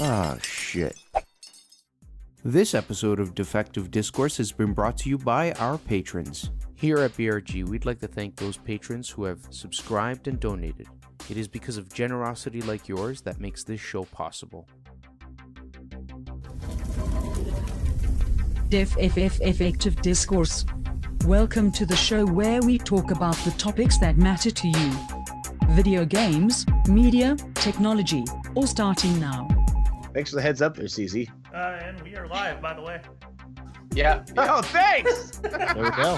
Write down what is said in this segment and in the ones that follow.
Ah, shit. This episode of Defective Discourse has been brought to you by our patrons. Here at BRG, we'd like to thank those patrons who have subscribed and donated. It is because of generosity like yours that makes this show possible. Defective Discourse. Welcome to the show where we talk about the topics that matter to you. Video games, media, technology, all starting now. Thanks for the heads up there, CZ. And we are live, by the way. Yeah. Oh, thanks! There we go.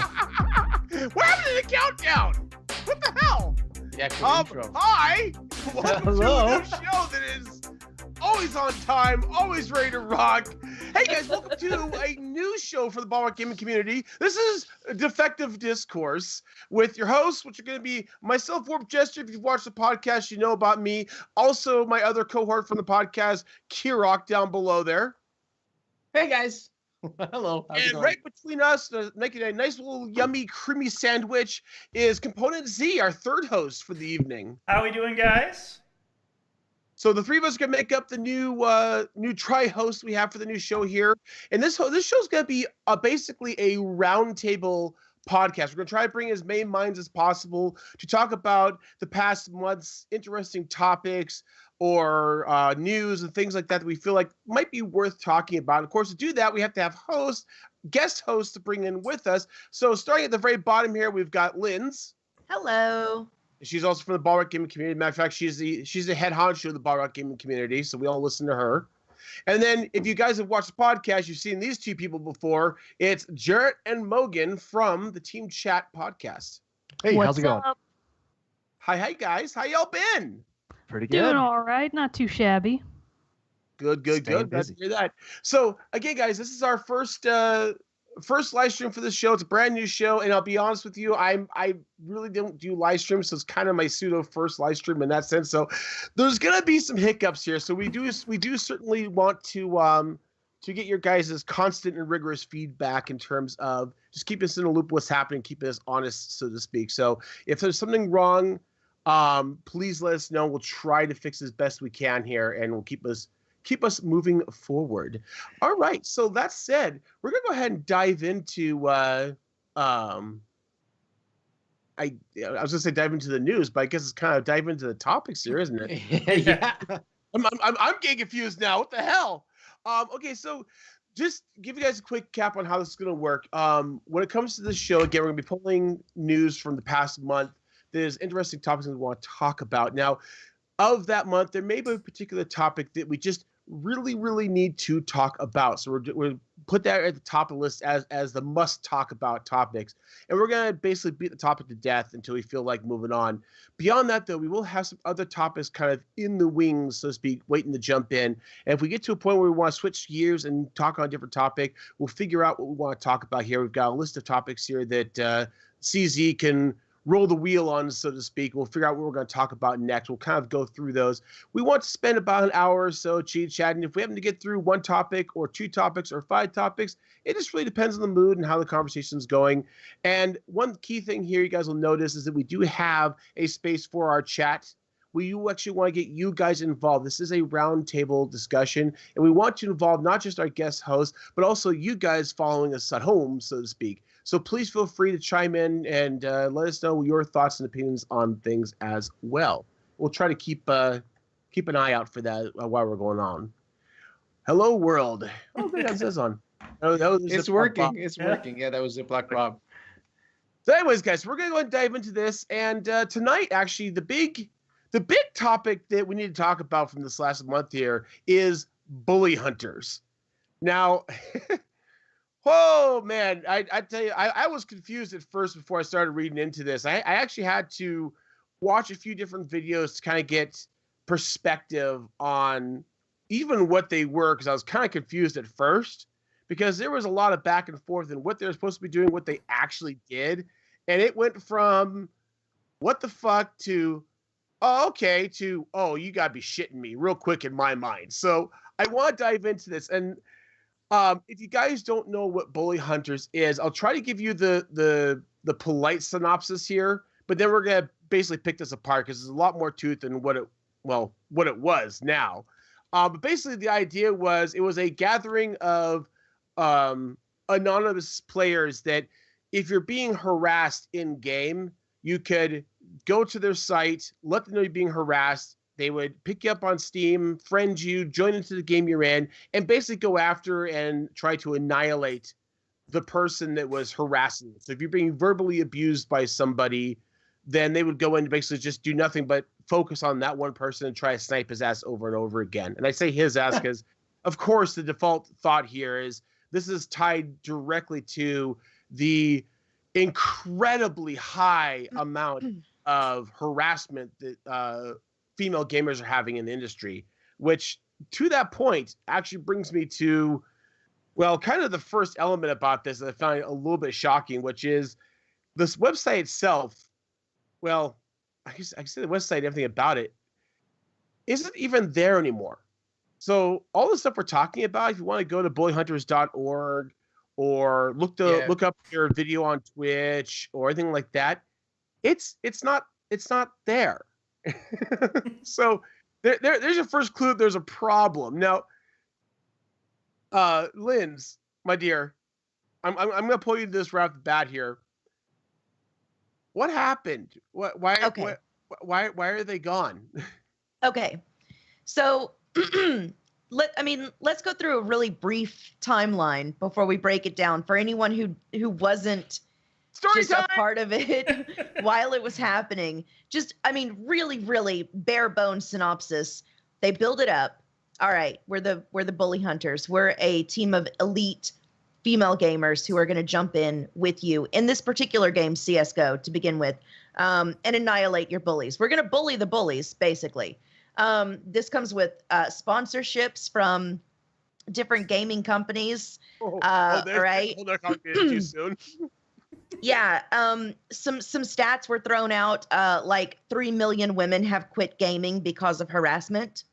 What happened to the countdown? What the hell? Yeah, good intro. Hi! Welcome Hello. to a new show that is always on time, always ready to rock. Hey guys, welcome to a new show for the Ballrock gaming community. This is Defective Discourse with your hosts, which are going to be myself, Warp Jester. If you've watched the podcast, you know about me. Also, my other cohort from the podcast, Kirok, down below there. Hey guys. Hello. How's it And going? right between us, making a nice little yummy, creamy sandwich, is Component Z, our third host for the evening. How we doing, guys? So the three of us are gonna make up the new tri-host we have for the new show here, and this show's gonna be basically a roundtable podcast. We're gonna try to bring as many minds as possible to talk about the past month's interesting topics or news and things like that we feel like might be worth talking about. And of course, to do that, we have to have guest hosts to bring in with us. So starting at the very bottom here, we've got Linz. Hello. She's also from the Ballrock gaming community. Matter of fact, she's the head honcho of the Ballrock gaming community, so we all listen to her. And then, if you guys have watched the podcast, you've seen these two people before. It's Jerrett and Mogan from the Team Chat podcast. Hey, What's how's it going? up? Hi guys. How y'all been? Pretty good. Doing all right. Not too shabby. Good. Staying Glad to busy. hear that. So again, guys, this is our first live stream for this show. It's a brand new show, and I'll be honest with you, I really don't do live streams, so it's kind of my pseudo first live stream in that sense. So there's gonna be some hiccups here. So we do certainly want to get your guys' constant and rigorous feedback in terms of just keeping us in the loop of what's happening, keeping us honest, so to speak. So if there's something wrong, please let us know. We'll try to fix as best we can here, and we'll keep us moving forward. All right. So that said, we're gonna go ahead and dive into I was gonna say dive into the news, but I guess it's kind of dive into the topics here, isn't it? Yeah. I'm getting confused now. What the hell? Okay, so just give you guys a quick cap on how this is gonna work. When it comes to this show, again, we're gonna be pulling news from the past month. There's interesting topics we want to talk about. Now, of that month, there may be a particular topic that we just really need to talk about. So we're put that at the top of the list as the must talk about topics. And we're going to basically beat the topic to death until we feel like moving on. Beyond that, though, we will have some other topics kind of in the wings, so to speak, waiting to jump in. And if we get to a point where we want to switch gears and talk on a different topic, we'll figure out what we want to talk about here. We've got a list of topics here that CZ can roll the wheel on, so to speak. We'll figure out what we're going to talk about next. We'll kind of go through those. We want to spend about an hour or so chatting. If we happen to get through one topic or two topics or five topics, it just really depends on the mood and how the conversation's going. And one key thing here you guys will notice is that we do have a space for our chat. We actually want to get you guys involved. This is a roundtable discussion, and we want to involve not just our guest host, but also you guys following us at home, so to speak. So please feel free to chime in and let us know your thoughts and opinions on things as well. We'll try to keep an eye out for that while we're going on. Hello, world. Oh, good. That says on. Oh, that was It's working. It's working. Yeah, that was the Black Rob. So anyways, guys, we're going to go and dive into this. And tonight, actually, the big topic that we need to talk about from this last month here is bully hunters. Now, oh man, I tell you, I was confused at first before I started reading into this. I actually had to watch a few different videos to kind of get perspective on even what they were, because I was kind of confused at first, because there was a lot of back and forth in what they were supposed to be doing, what they actually did. And it went from what the fuck to, oh, okay, to, oh, you gotta be shitting me real quick in my mind. So I want to dive into this. And if you guys don't know what bully hunters is, I'll try to give you the polite synopsis here, but then we're gonna basically pick this apart because there's a lot more to it than what it was now. But basically, the idea was it was a gathering of anonymous players that if you're being harassed in game, you could go to their site, let them know you're being harassed. They would pick you up on Steam, friend you, join into the game you're in, and basically go after and try to annihilate the person that was harassing you. So if you're being verbally abused by somebody, then they would go in and basically just do nothing but focus on that one person and try to snipe his ass over and over again. And I say his ass because, of course, the default thought here is this is tied directly to the incredibly high amount of harassment that female gamers are having in the industry, which to that point actually brings me to, well, kind of the first element about this that I find a little bit shocking, which is this website itself. Well, I can say the website, everything about it isn't even there anymore. So all the stuff we're talking about, if you want to go to bullyhunters.org or look up your video on Twitch or anything like that, it's not there. So there's your first clue. There's a problem. Now, Linz, my dear, I'm gonna pull you this right off the bat here. What happened? Why are they gone? Okay, so let's go through a really brief timeline before we break it down for anyone who wasn't a part of it while it was happening. Really, really bare bones synopsis. They build it up. All right, we're the bully hunters. We're a team of elite female gamers who are going to jump in with you in this particular game, CS:GO, to begin with, and annihilate your bullies. We're going to bully the bullies, basically. This comes with sponsorships from different gaming companies. Right? Hold on, too soon. Yeah. Some stats were thrown out. Like 3 million women have quit gaming because of harassment.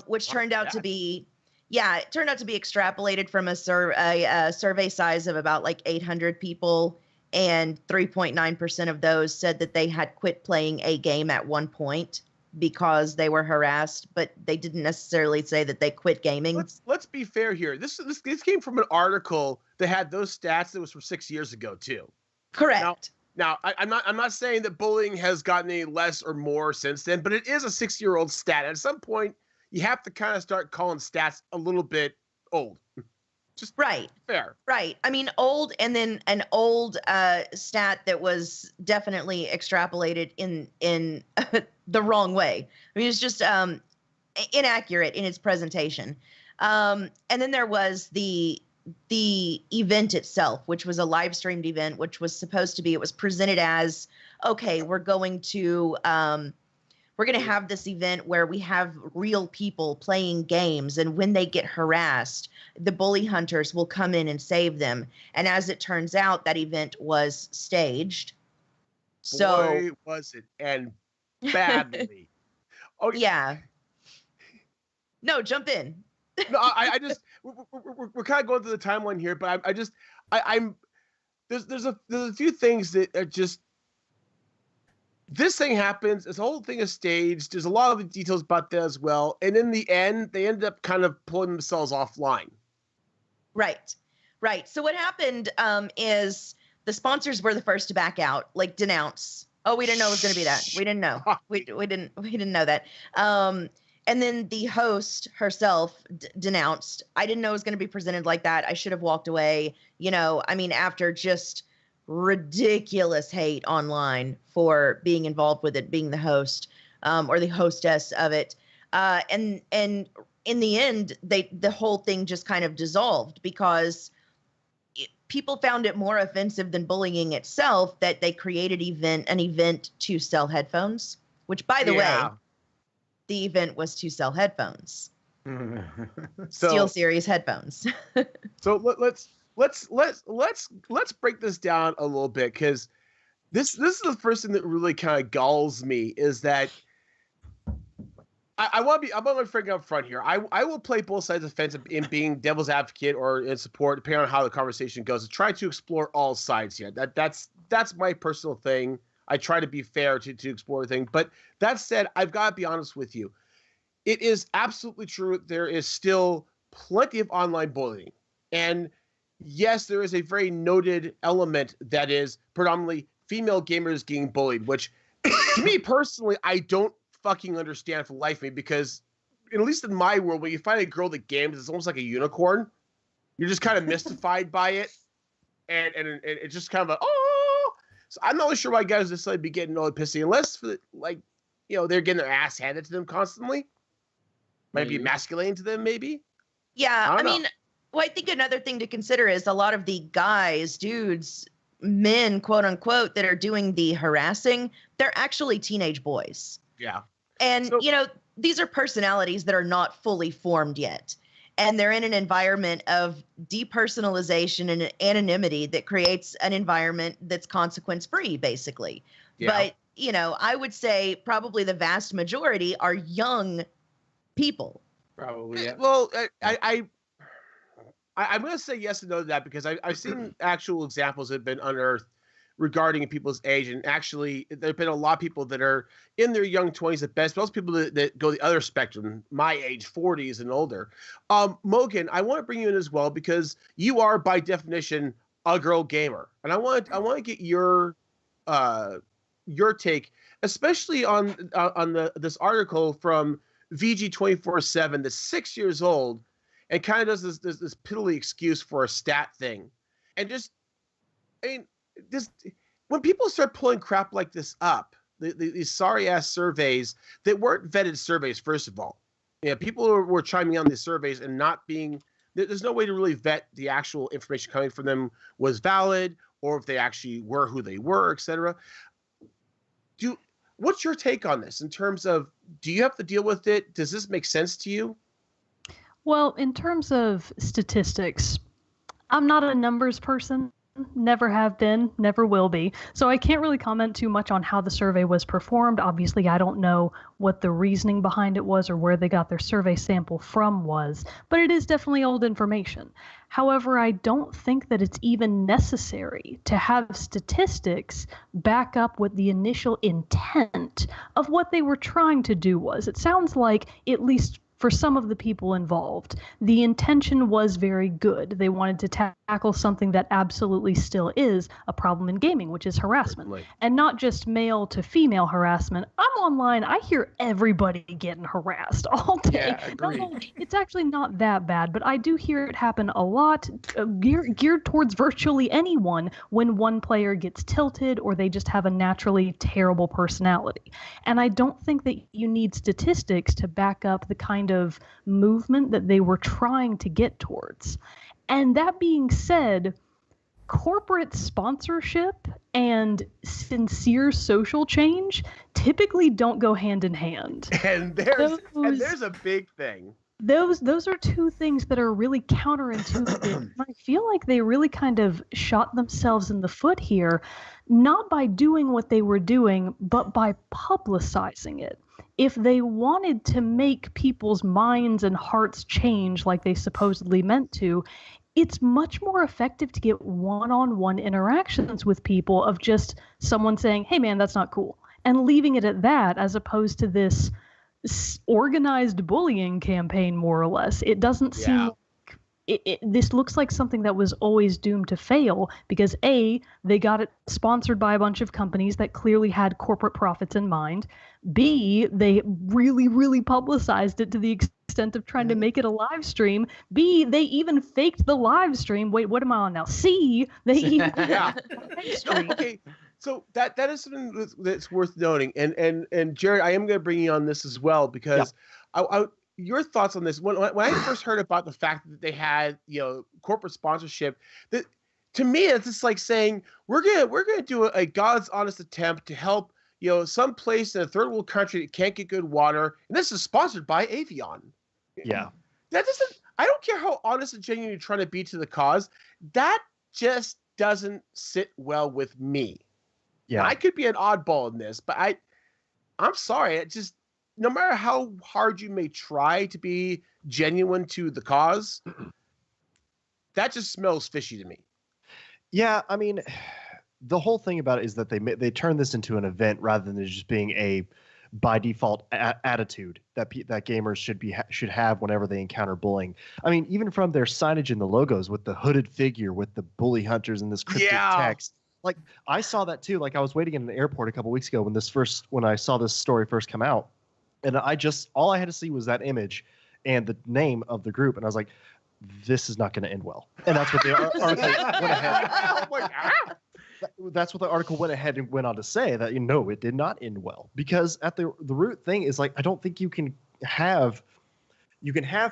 Which turned out to be. Yeah, it turned out to be extrapolated from a survey size of about like 800 people, and 3.9% of those said that they had quit playing a game at one point because they were harassed, but they didn't necessarily say that they quit gaming. Let's be fair here. This came from an article that had those stats that was from 6 years ago too. Correct. Now I'm not saying that bullying has gotten any less or more since then, but it is a 6-year-old stat. At some point, you have to kind of start calling stats a little bit old. Just right. Fair. Right. I mean, old, and then an old stat that was definitely extrapolated in the wrong way. I mean, it's just inaccurate in its presentation. And then there was the event itself, which was a live streamed event, which was supposed to be, it was presented as, okay, we're going to have this event where we have real people playing games, and when they get harassed, the bully hunters will come in and save them. And as it turns out, that event was staged. So boy, was it, and badly. Okay. Yeah. No, jump in. No, I just we're kind of going through the timeline here, but I'm there's a few things that are just. This thing happens. This whole thing is staged. There's a lot of details about that as well. And in the end, they end up kind of pulling themselves offline. Right. So what happened is the sponsors were the first to back out, like denounce. Oh, we didn't know it was going to be that. We didn't know. We didn't know that. And then the host herself denounced. I didn't know it was going to be presented like that. I should have walked away. After just ridiculous hate online for being involved with it, being the host or the hostess of it, and in the end, the whole thing just kind of dissolved because people found it more offensive than bullying itself that they created an event to sell headphones. Which, by the way, the event was to sell headphones, SteelSeries headphones. So let's break this down a little bit, because this is the first thing that really kind of galls me, is that I'm going to bring up front here. I will play both sides of the fence in being devil's advocate or in support, depending on how the conversation goes. I try to explore all sides here. That's my personal thing. I try to be fair to explore everything. But that said, I've got to be honest with you. it is absolutely true. There is still plenty of online bullying. And yes, there is a very noted element that is predominantly female gamers getting bullied, which to me personally, I don't fucking understand for the life of me, because at least in my world, when you find a girl that games, it's almost like a unicorn. You're just kind of mystified by it. And it's just kind of oh. So I'm not really sure why guys necessarily be getting all pissy unless for they're getting their ass handed to them constantly. Might be emasculating to them, maybe. Yeah, I mean, well, I think another thing to consider is a lot of the guys, dudes, men, quote unquote, that are doing the harassing, they're actually teenage boys. Yeah. And, these are personalities that are not fully formed yet. And they're in an environment of depersonalization and anonymity that creates an environment that's consequence-free, basically. Yeah. But, I would say probably the vast majority are young people. Probably, yeah. Well, I'm going to say yes and no to that, because I've seen actual examples that have been unearthed regarding people's age. And actually, there have been a lot of people that are in their young 20s at best, but also people that go the other spectrum, my age, 40s and older. Mogan, I want to bring you in as well, because you are, by definition, a girl gamer. And I want to get your take, especially on this article from VG247 that's 6 years old and kind of does this piddly excuse for a stat thing. And when people start pulling crap like this up, these sorry ass surveys that weren't vetted surveys, first of all, people were chiming on these surveys and not being, there's no way to really vet the actual information coming from them was valid, or if they actually were who they were, etc. What's your take on this in terms of, do you have to deal with it? Does this make sense to you? Well, in terms of statistics, I'm not a numbers person. Never have been, never will be. So I can't really comment too much on how the survey was performed. Obviously, I don't know what the reasoning behind it was or where they got their survey sample from was, but it is definitely old information. However, I don't think that it's even necessary to have statistics back up what the initial intent of what they were trying to do was. It sounds like, at least for some of the people involved, the intention was very good. They wanted to tackle something that absolutely still is a problem in gaming, which is harassment. Right. And not just male to female harassment. I'm online, I hear everybody getting harassed all day. Yeah, agreed. It's actually not that bad, but I do hear it happen a lot, geared towards virtually anyone when one player gets tilted or they just have a naturally terrible personality. And I don't think that you need statistics to back up the kind of movement that they were trying to get towards. And that being said, corporate sponsorship and sincere social change typically don't go hand in hand. And there's a big thing. Those are two things that are really counterintuitive. I feel like they really kind of shot themselves in the foot here, not by doing what they were doing, but by publicizing it. If they wanted to make people's minds and hearts change like they supposedly meant to, it's much more effective to get one-on-one interactions with people of just someone saying, hey man, that's not cool, and leaving it at that, as opposed to this organized bullying campaign, more or less. It doesn't seem this looks like something that was always doomed to fail, because A, they got it sponsored by a bunch of companies that clearly had corporate profits in mind. B, they really, really publicized it to the extent of trying to make it a live stream. B, they even faked the live stream. Wait, what am I on now? C, they even Okay. So that is something that's worth noting. And Jerrett, I am going to bring you on this as well, because your thoughts on this. When I first heard about the fact that they had, corporate sponsorship, that to me it's just like saying we're gonna do a God's honest attempt to help some place in a third world country that can't get good water, and this is sponsored by Avion. Yeah, that doesn't. I don't care how honest and genuine you're trying to be to the cause. That just doesn't sit well with me. Yeah, and I could be an oddball in this, but I'm sorry. It just, no matter how hard you may try to be genuine to the cause, that just smells fishy to me. Yeah, I mean, the whole thing about it is that they turned this into an event rather than just being a by default attitude that that gamers should have whenever they encounter bullying. I mean, even from their signage and the logos with the hooded figure with the bully hunters and this cryptic text. Like I saw that too. Like I was waiting in an airport a couple weeks ago when I saw this story first come out, and all I had to see was that image and the name of the group, and I was like, this is not going to end well. And that's what the article went ahead. That's what the article went ahead and went on to say, that it did not end well, because at the root thing is, like, I don't think you can have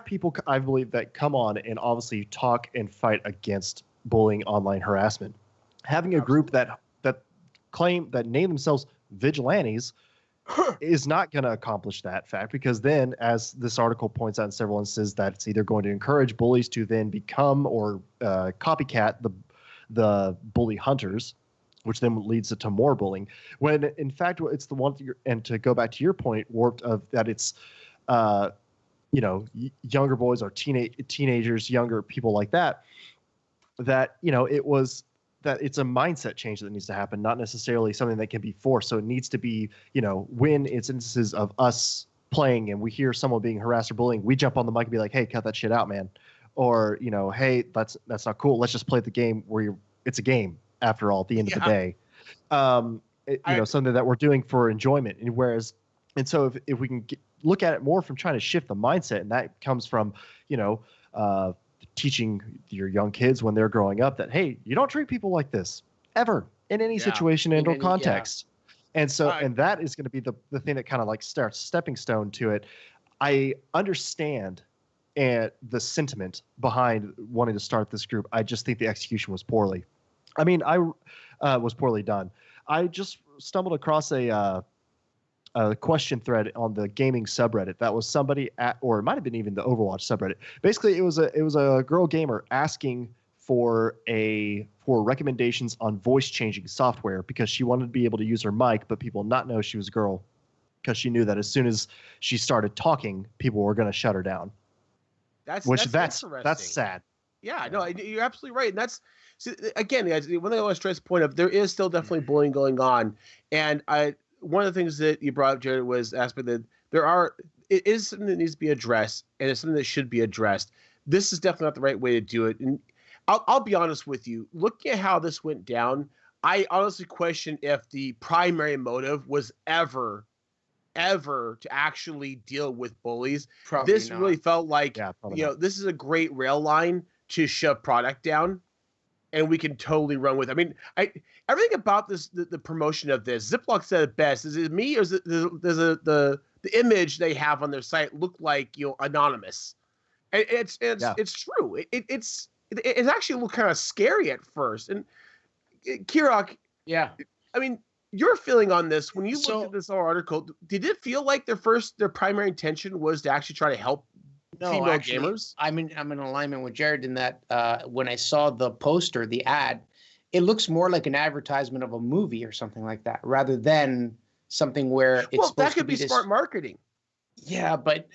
people, I believe, that come on and obviously talk and fight against bullying, online harassment. Having a group that name themselves vigilantes is not going to accomplish that fact, because then, as this article points out in several instances, that it's either going to encourage bullies to then become or copycat the bully hunters, which then leads to more bullying. When in fact it's the one, and to go back to your point, Warped, of that it's younger boys or teenagers, younger people like that it's a mindset change that needs to happen, not necessarily something that can be forced. So it needs to be, when it's instances of us playing and we hear someone being harassed or bullying, we jump on the mic and be like, hey, cut that shit out, man. Or, hey, that's not cool. Let's just play the game where it's a game after all, at the end of the day. Something that we're doing for enjoyment. And so if we can look at it more from trying to shift the mindset, and that comes from, teaching your young kids when they're growing up that, hey, you don't treat people like this ever in any situation and or context. And so, and that is going to be the thing that kind of like starts stepping stone to it. I understand the sentiment behind wanting to start this group. I just think the execution was poorly. I mean, was poorly done. I just stumbled across a question thread on the gaming subreddit that was somebody or it might have been even the Overwatch subreddit. Basically, it was a girl gamer asking for recommendations on voice changing software, because she wanted to be able to use her mic, but people not know she was a girl, because she knew that as soon as she started talking, people were going to shut her down. That's sad. Yeah, no, you're absolutely right. And that's, again, guys, one thing I want to stress the point of, there is still definitely bullying going on. And one of the things that you brought up, Jerrett, was the aspect that it is something that needs to be addressed, and it's something that should be addressed. This is definitely not the right way to do it. And I'll be honest with you, looking at how this went down, I honestly question if the primary motive was ever to actually deal with bullies. Probably this not. Really felt like, this is a great rail line to shove product down, and we can totally run with it. I mean, everything about this, the promotion of this, Ziploc said it best. Is it me, or is it the image they have on their site look like, anonymous? And it's true. It's actually looked kind of scary at first. And Kirok, I mean, your feeling on this, when you looked at this whole article, did it feel like their primary intention was to actually try to help female gamers? I'm in alignment with Jared in that when I saw the poster, the ad, it looks more like an advertisement of a movie or something like that, rather than something where it's supposed that could to be smart marketing. Yeah, but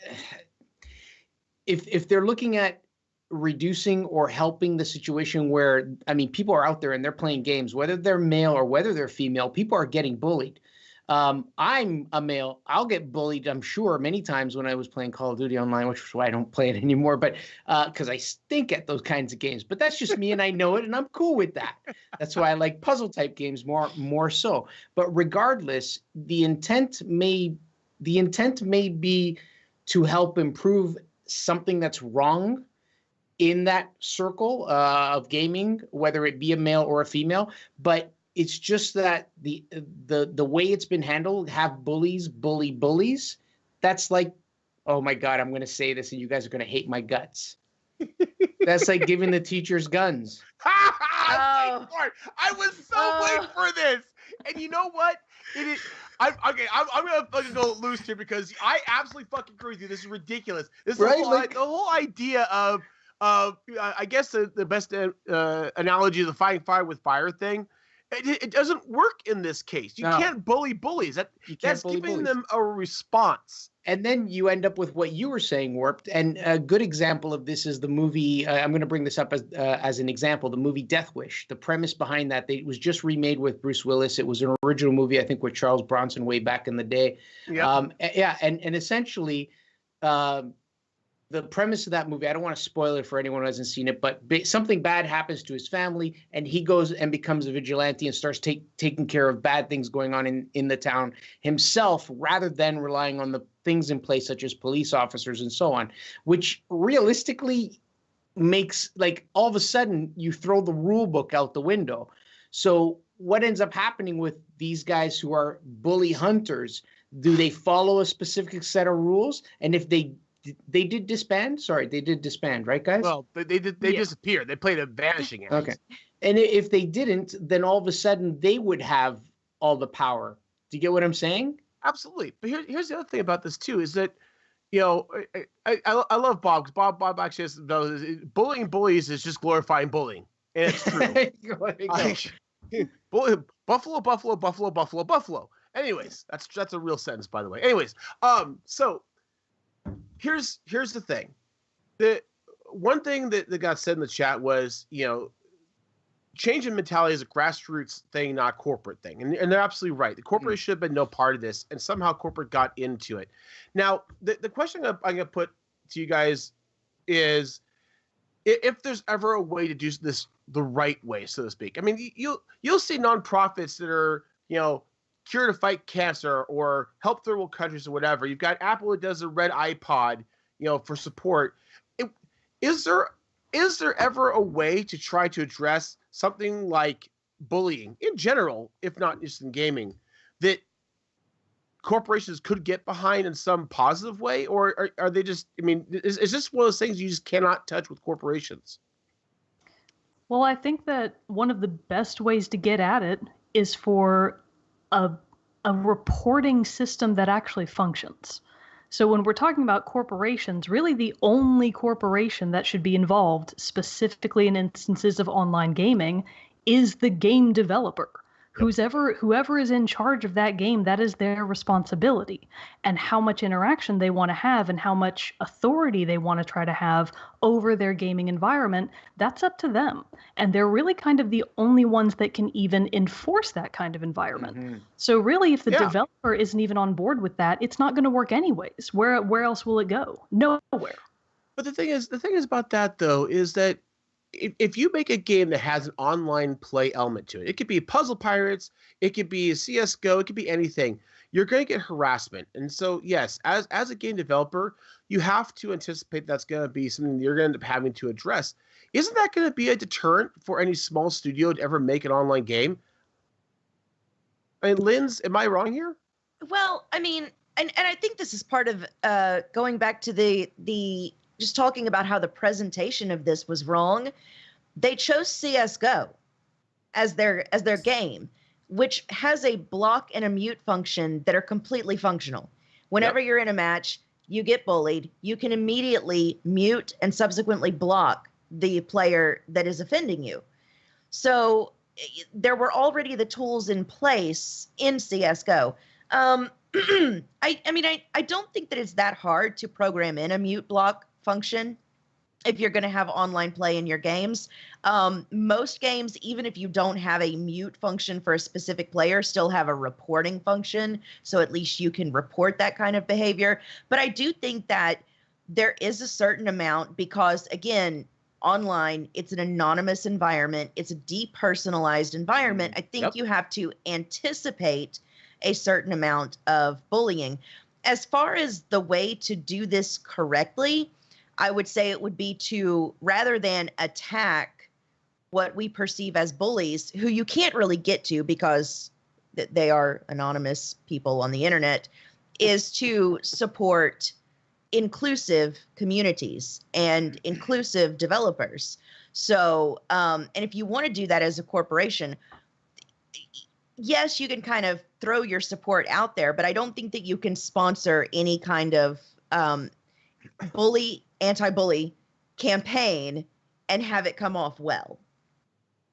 if they're looking at reducing or helping the situation where, I mean, people are out there and they're playing games, whether they're male or whether they're female, people are getting bullied. I'm a male. I'll get bullied, I'm sure, many times when I was playing Call of Duty Online, which is why I don't play it anymore, but because I stink at those kinds of games. But that's just me, and I know it, and I'm cool with that. That's why I like puzzle type games more so. But regardless, the intent may be to help improve something that's wrong in that circle of gaming, whether it be a male or a female. But it's just that the way it's been handled, have bullies bully bullies, that's like, oh my God, I'm going to say this and you guys are going to hate my guts. That's like giving the teachers guns. I was so waiting for this. And you know what? I'm going to go loose here, because I absolutely fucking agree with you. This is ridiculous. This is the whole idea of I guess the best analogy of the fighting fire with fire thing. It doesn't work in this case. You No. can't bully bullies. That's bully giving bullies. them a response. And then you end up with what you were saying, Warped. And a good example of this is the movie. I'm going to bring this up as an example. The movie Death Wish. The premise behind that, it was just remade with Bruce Willis. It was an original movie, I think, with Charles Bronson way back in the day. Yeah. And essentially, the premise of that movie, I don't want to spoil it for anyone who hasn't seen it, but something bad happens to his family, and he goes and becomes a vigilante and starts taking care of bad things going on in the town himself, rather than relying on the things in place such as police officers and so on, which realistically makes, like, all of a sudden you throw the rule book out the window. So what ends up happening with these guys who are bully hunters? Do they follow a specific set of rules? And if they did disband? Sorry, they did disband, right, guys? Well, they did. They disappeared. They played a vanishing act. Okay. And if they didn't, then all of a sudden they would have all the power. Do you get what I'm saying? Absolutely. But here's the other thing about this too, is that, you know, I love Bob, because Bob actually has bullying bullies is just glorifying bullying, and it's true. Buffalo. Anyways, that's a real sentence, by the way. Anyways, so here's the thing. The one thing that got said in the chat was, you know, change in mentality is a grassroots thing, not a corporate thing. And they're absolutely right. The corporate should have been no part of this, and somehow corporate got into it. Now, the question I'm going to put to you guys is, if there's ever a way to do this the right way, so to speak. I mean, you'll see nonprofits that are, you know, cure to fight cancer or help third world countries or whatever. You've got Apple that does a red iPod, you know, for support. Is there ever a way to try to address something like bullying in general, if not just in gaming, that corporations could get behind in some positive way? Or are they just, I mean, is this one of those things you just cannot touch with corporations? Well, I think that one of the best ways to get at it is for a reporting system that actually functions. So when we're talking about corporations, really the only corporation that should be involved specifically in instances of online gaming is the game developer. Whoever is in charge of that game, that is their responsibility. And how much interaction they want to have and how much authority they want to try to have over their gaming environment, that's up to them. And they're really kind of the only ones that can even enforce that kind of environment. Mm-hmm. So really, if the developer isn't even on board with that, it's not going to work anyways. Where else will it go? Nowhere. But the thing is about that, though, is that if you make a game that has an online play element to it, it could be Puzzle Pirates, it could be CSGO, it could be anything, you're going to get harassment. And so, yes, as a game developer, you have to anticipate that's going to be something you're going to end up having to address. Isn't that going to be a deterrent for any small studio to ever make an online game? I mean, Linz, am I wrong here? Well, I mean, and I think this is part of going back to the just talking about how the presentation of this was wrong. They chose CSGO as their game, which has a block and a mute function that are completely functional. Whenever you're in a match, you get bullied, you can immediately mute and subsequently block the player that is offending you. So there were already the tools in place in CSGO. I mean, I don't think that it's that hard to program in a mute block function if you're going to have online play in your games. Most games, even if you don't have a mute function for a specific player, still have a reporting function. So at least you can report that kind of behavior. But I do think that there is a certain amount because, again, online, it's an anonymous environment. It's a depersonalized environment. I think you have to anticipate a certain amount of bullying. As far as the way to do this correctly, I would say it would be to, rather than attack what we perceive as bullies, who you can't really get to because they are anonymous people on the internet, is to support inclusive communities and inclusive developers. So, and if you want to do that as a corporation, yes, you can kind of throw your support out there, but I don't think that you can sponsor any kind of anti-bully campaign and have it come off well.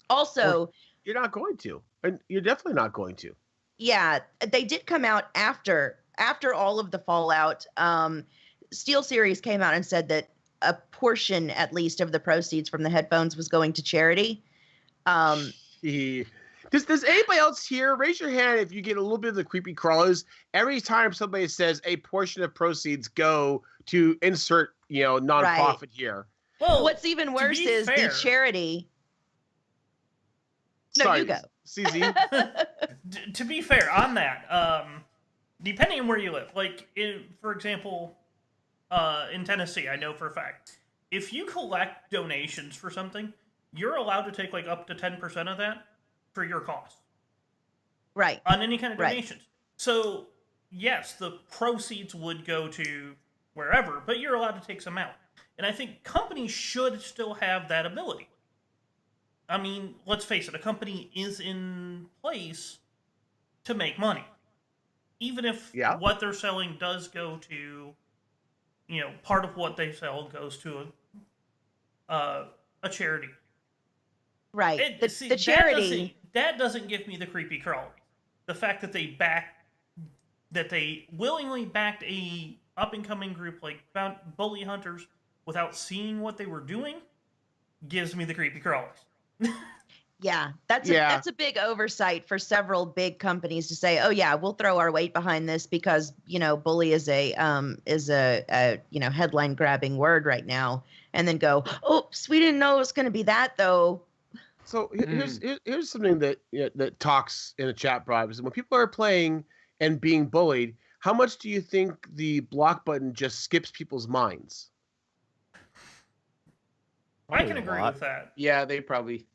Also, you're not going to. And you're definitely not going to. Yeah, they did come out after all of the fallout. SteelSeries came out and said that a portion, at least, of the proceeds from the headphones was going to charity. Does anybody else here raise your hand if you get a little bit of the creepy crawlers every time somebody says a portion of proceeds go to insert nonprofit here? Well, what's even worse is fair, the charity. No, Sorry, you go. CZ. To be fair on that, depending on where you live, like for example, in Tennessee, I know for a fact, if you collect donations for something, you're allowed to take like up to 10% of that for your costs. Right. On any kind of Right. donations. So yes, the proceeds would go to wherever, but you're allowed to take some out. And I think companies should still have that ability. I mean, let's face it, a company is in place to make money. Even if what they're selling does go to, part of what they sell goes to a charity. Right. See, the charity. That doesn't give me the creepy crawly. The fact that they willingly backed a up-and-coming group like Bully Hunters without seeing what they were doing gives me the creepy crawlies. Yeah, that's a big oversight for several big companies to say, "Oh yeah, we'll throw our weight behind this because bully is a headline grabbing word right now," and then go, "Oops, we didn't know it was going to be that though." So here's something that that Talks in the chat brought up: is when people are playing and being bullied, how much do you think the block button just skips people's minds? I can agree with that. Yeah, they probably.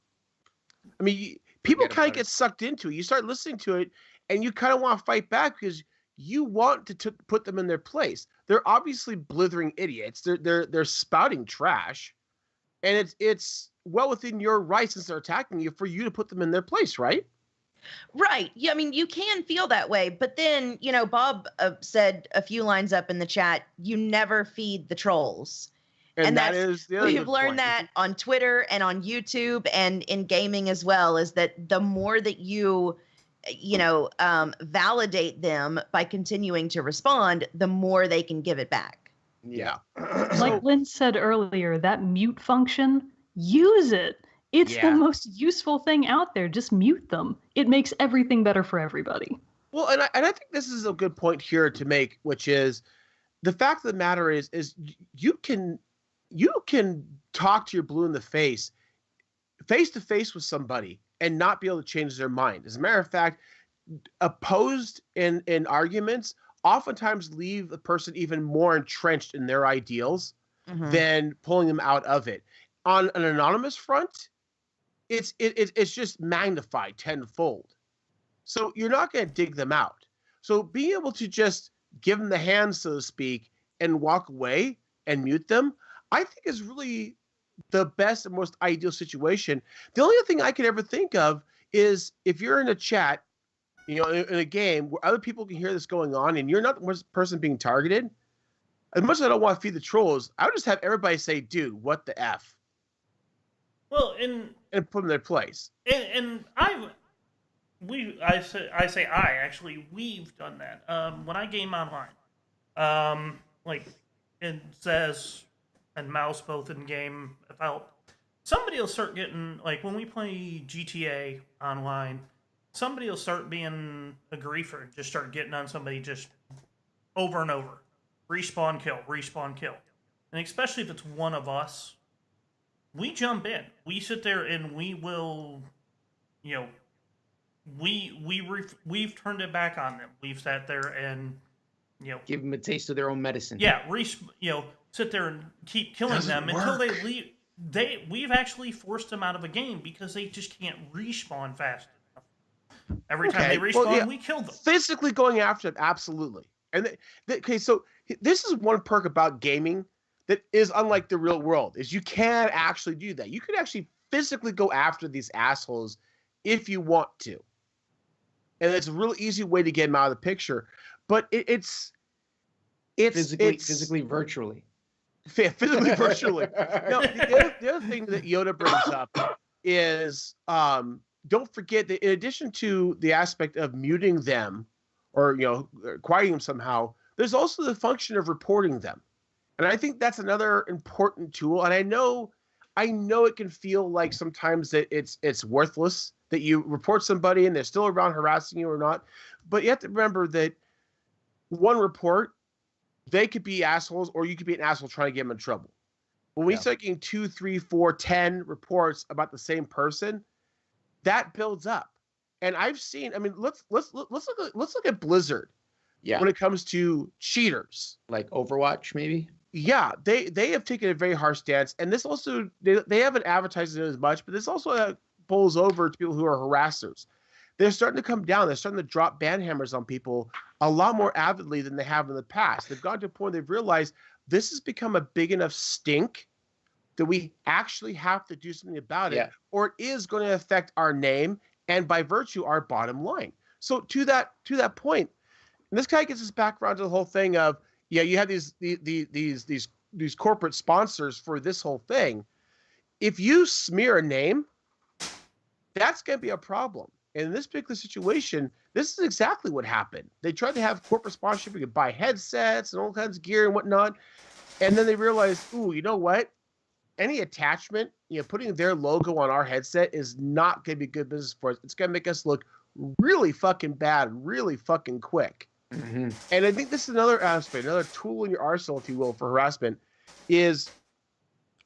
I mean, people kind of get sucked into it. You start listening to it, and you kind of want to fight back because you want to put them in their place. They're obviously blithering idiots. They're spouting trash, and it's well within your rights since they're attacking you for you to put them in their place, right? Right. Yeah, I mean, you can feel that way, but then Bob said a few lines up in the chat, "You never feed the trolls." And that is the other we've learned that on Twitter and on YouTube and in gaming as well, is that the more that you validate them by continuing to respond, the more they can give it back. Yeah. Like Lynn said earlier, that mute function, use it. It's the most useful thing out there. Just mute them. It makes everything better for everybody. Well, and I think this is a good point here to make, which is the fact of the matter is you can talk to your blue in the face to face with somebody and not be able to change their mind. As a matter of fact, opposed in arguments oftentimes leave the person even more entrenched in their ideals than pulling them out of it. On an anonymous front, it's just magnified tenfold. So you're not going to dig them out. So being able to just give them the hand, so to speak, and walk away and mute them, I think is really the best and most ideal situation. The only thing I could ever think of is if you're in a chat, in a game where other people can hear this going on and you're not the person being targeted, as much as I don't want to feed the trolls, I would just have everybody say, "Dude, what the F?" Well, and put them in their place. And we've done that. When I game online, like it says, and Mouse both in game about somebody will start getting, like when we play GTA online, somebody will start being a griefer, just start getting on somebody just over and over. Respawn kill. And especially if it's one of us, we jump in. We sit there and we will, we've turned it back on them. We've sat there and, give them a taste of their own medicine. Yeah, sit there and keep killing them until they leave. We've actually forced them out of a game because they just can't respawn fast enough. Every time they respawn, we kill them. Physically going after them, absolutely. And so this is one perk about gaming that is unlike the real world, is you can actually do that. You can actually physically go after these assholes if you want to. And it's a real easy way to get them out of the picture. But it's physically, virtually. Physically, virtually. Now, the other thing that Yoda brings up is don't forget that in addition to the aspect of muting them or, quieting them somehow, there's also the function of reporting them. And I think that's another important tool. And I know it can feel like sometimes that it's worthless that you report somebody and they're still around harassing you or not. But you have to remember that one report, they could be assholes, or you could be an asshole trying to get them in trouble. When we start getting 2, 3, 4, 10 reports about the same person, that builds up. And I've seen. I mean, let's look at Blizzard. Yeah. When it comes to cheaters, like Overwatch, maybe. Yeah, they have taken a very harsh stance, and this also they haven't advertised it as much, but this also pulls over to people who are harassers. They're starting to come down. They're starting to drop ban hammers on people a lot more avidly than they have in the past. They've gotten to a point they've realized this has become a big enough stink that we actually have to do something about it, or it is going to affect our name and by virtue our bottom line. So to that point, and this kind of gets us back around to the whole thing of you have these corporate sponsors for this whole thing. If you smear a name, that's going to be a problem. And in this particular situation, this is exactly what happened. They tried to have corporate sponsorship. You could buy headsets and all kinds of gear and whatnot. And then they realized, ooh, you know what? Any attachment, putting their logo on our headset is not going to be good business for us. It's going to make us look really fucking bad, really fucking quick. Mm-hmm. And I think this is another aspect, another tool in your arsenal, if you will, for harassment, is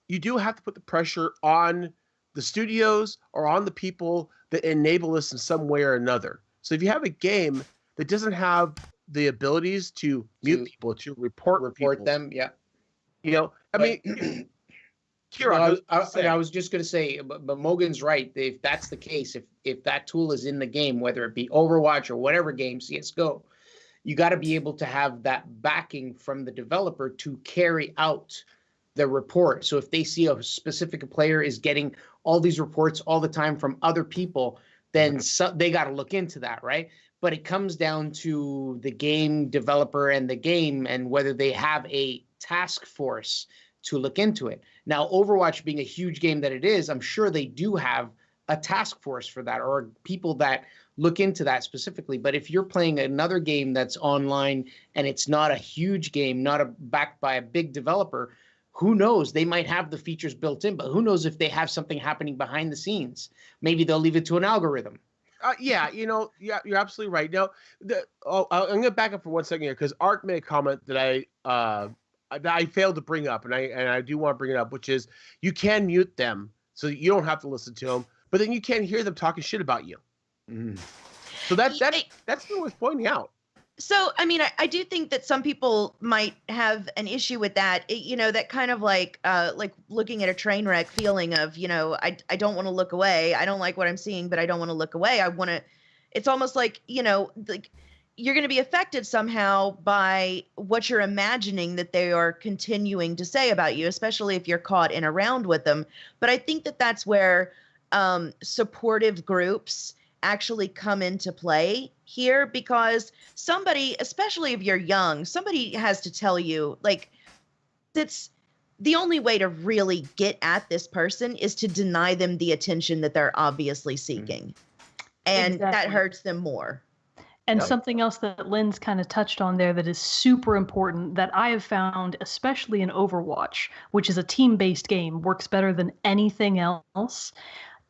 you do have to put the pressure on the studios or on the people that enable this in some way or another. So if you have a game that doesn't have the abilities to mute people, to report people, them, I mean, Kieran, I was just going to say, but Mogan's right. If that's the case, if that tool is in the game, whether it be Overwatch or whatever game, CSGO, you got to be able to have that backing from the developer to carry out the report. So if they see a specific player is getting all these reports all the time from other people, then they got to look into that, right? But it comes down to the game developer and the game and whether they have a task force to look into it. Now, Overwatch being a huge game that it is, I'm sure they do have a task force for that or people that look into that specifically. But if you're playing another game that's online and it's not a huge game, backed by a big developer, who knows? They might have the features built in, but who knows if they have something happening behind the scenes? Maybe they'll leave it to an algorithm. You're absolutely right. Now, I'm going to back up for 1 second here because Art made a comment that I failed to bring up, and I do want to bring it up, which is you can mute them so that you don't have to listen to them, but then you can't hear them talking shit about you. Mm. So that's worth pointing out. So, I mean, I do think that some people might have an issue with that, that kind of like looking at a train wreck feeling of, I don't want to look away. I don't like what I'm seeing, but I don't want to look away. It's almost like, like you're going to be affected somehow by what you're imagining that they are continuing to say about you, especially if you're caught in a round with them. But I think that that's where supportive groups actually come into play here, because somebody, especially if you're young, somebody has to tell you, like, that's the only way to really get at this person is to deny them the attention that they're obviously seeking. And that hurts them more. And something else that Lynn's kind of touched on there that is super important that I have found, especially in Overwatch, which is a team-based game, works better than anything else.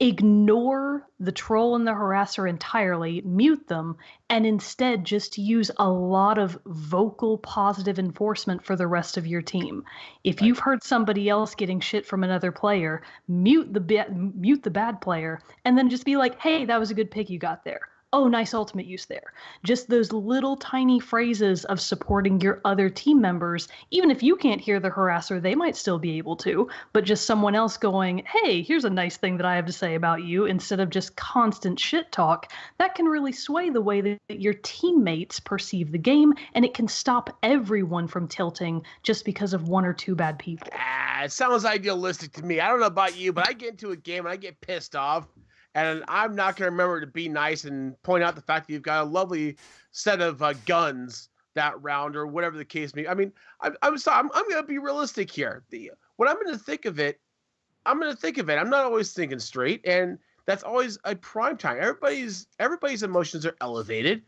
Ignore the troll and the harasser entirely, mute them, and instead just use a lot of vocal positive enforcement for the rest of your team. If you've heard somebody else getting shit from another player, mute the bad player, and then just be like, hey, that was a good pick you got there. Oh, nice ultimate use there. Just those little tiny phrases of supporting your other team members. Even if you can't hear the harasser, they might still be able to. But just someone else going, hey, here's a nice thing that I have to say about you, instead of just constant shit talk, that can really sway the way that your teammates perceive the game, and it can stop everyone from tilting just because of one or two bad people. It sounds idealistic to me. I don't know about you, but I get into a game and I get pissed off. And I'm not going to remember to be nice and point out the fact that you've got a lovely set of guns that round or whatever the case may be. I mean, I'm going to be realistic here. When I'm going to think of it, I'm not always thinking straight. And that's always a prime time. Everybody's emotions are elevated.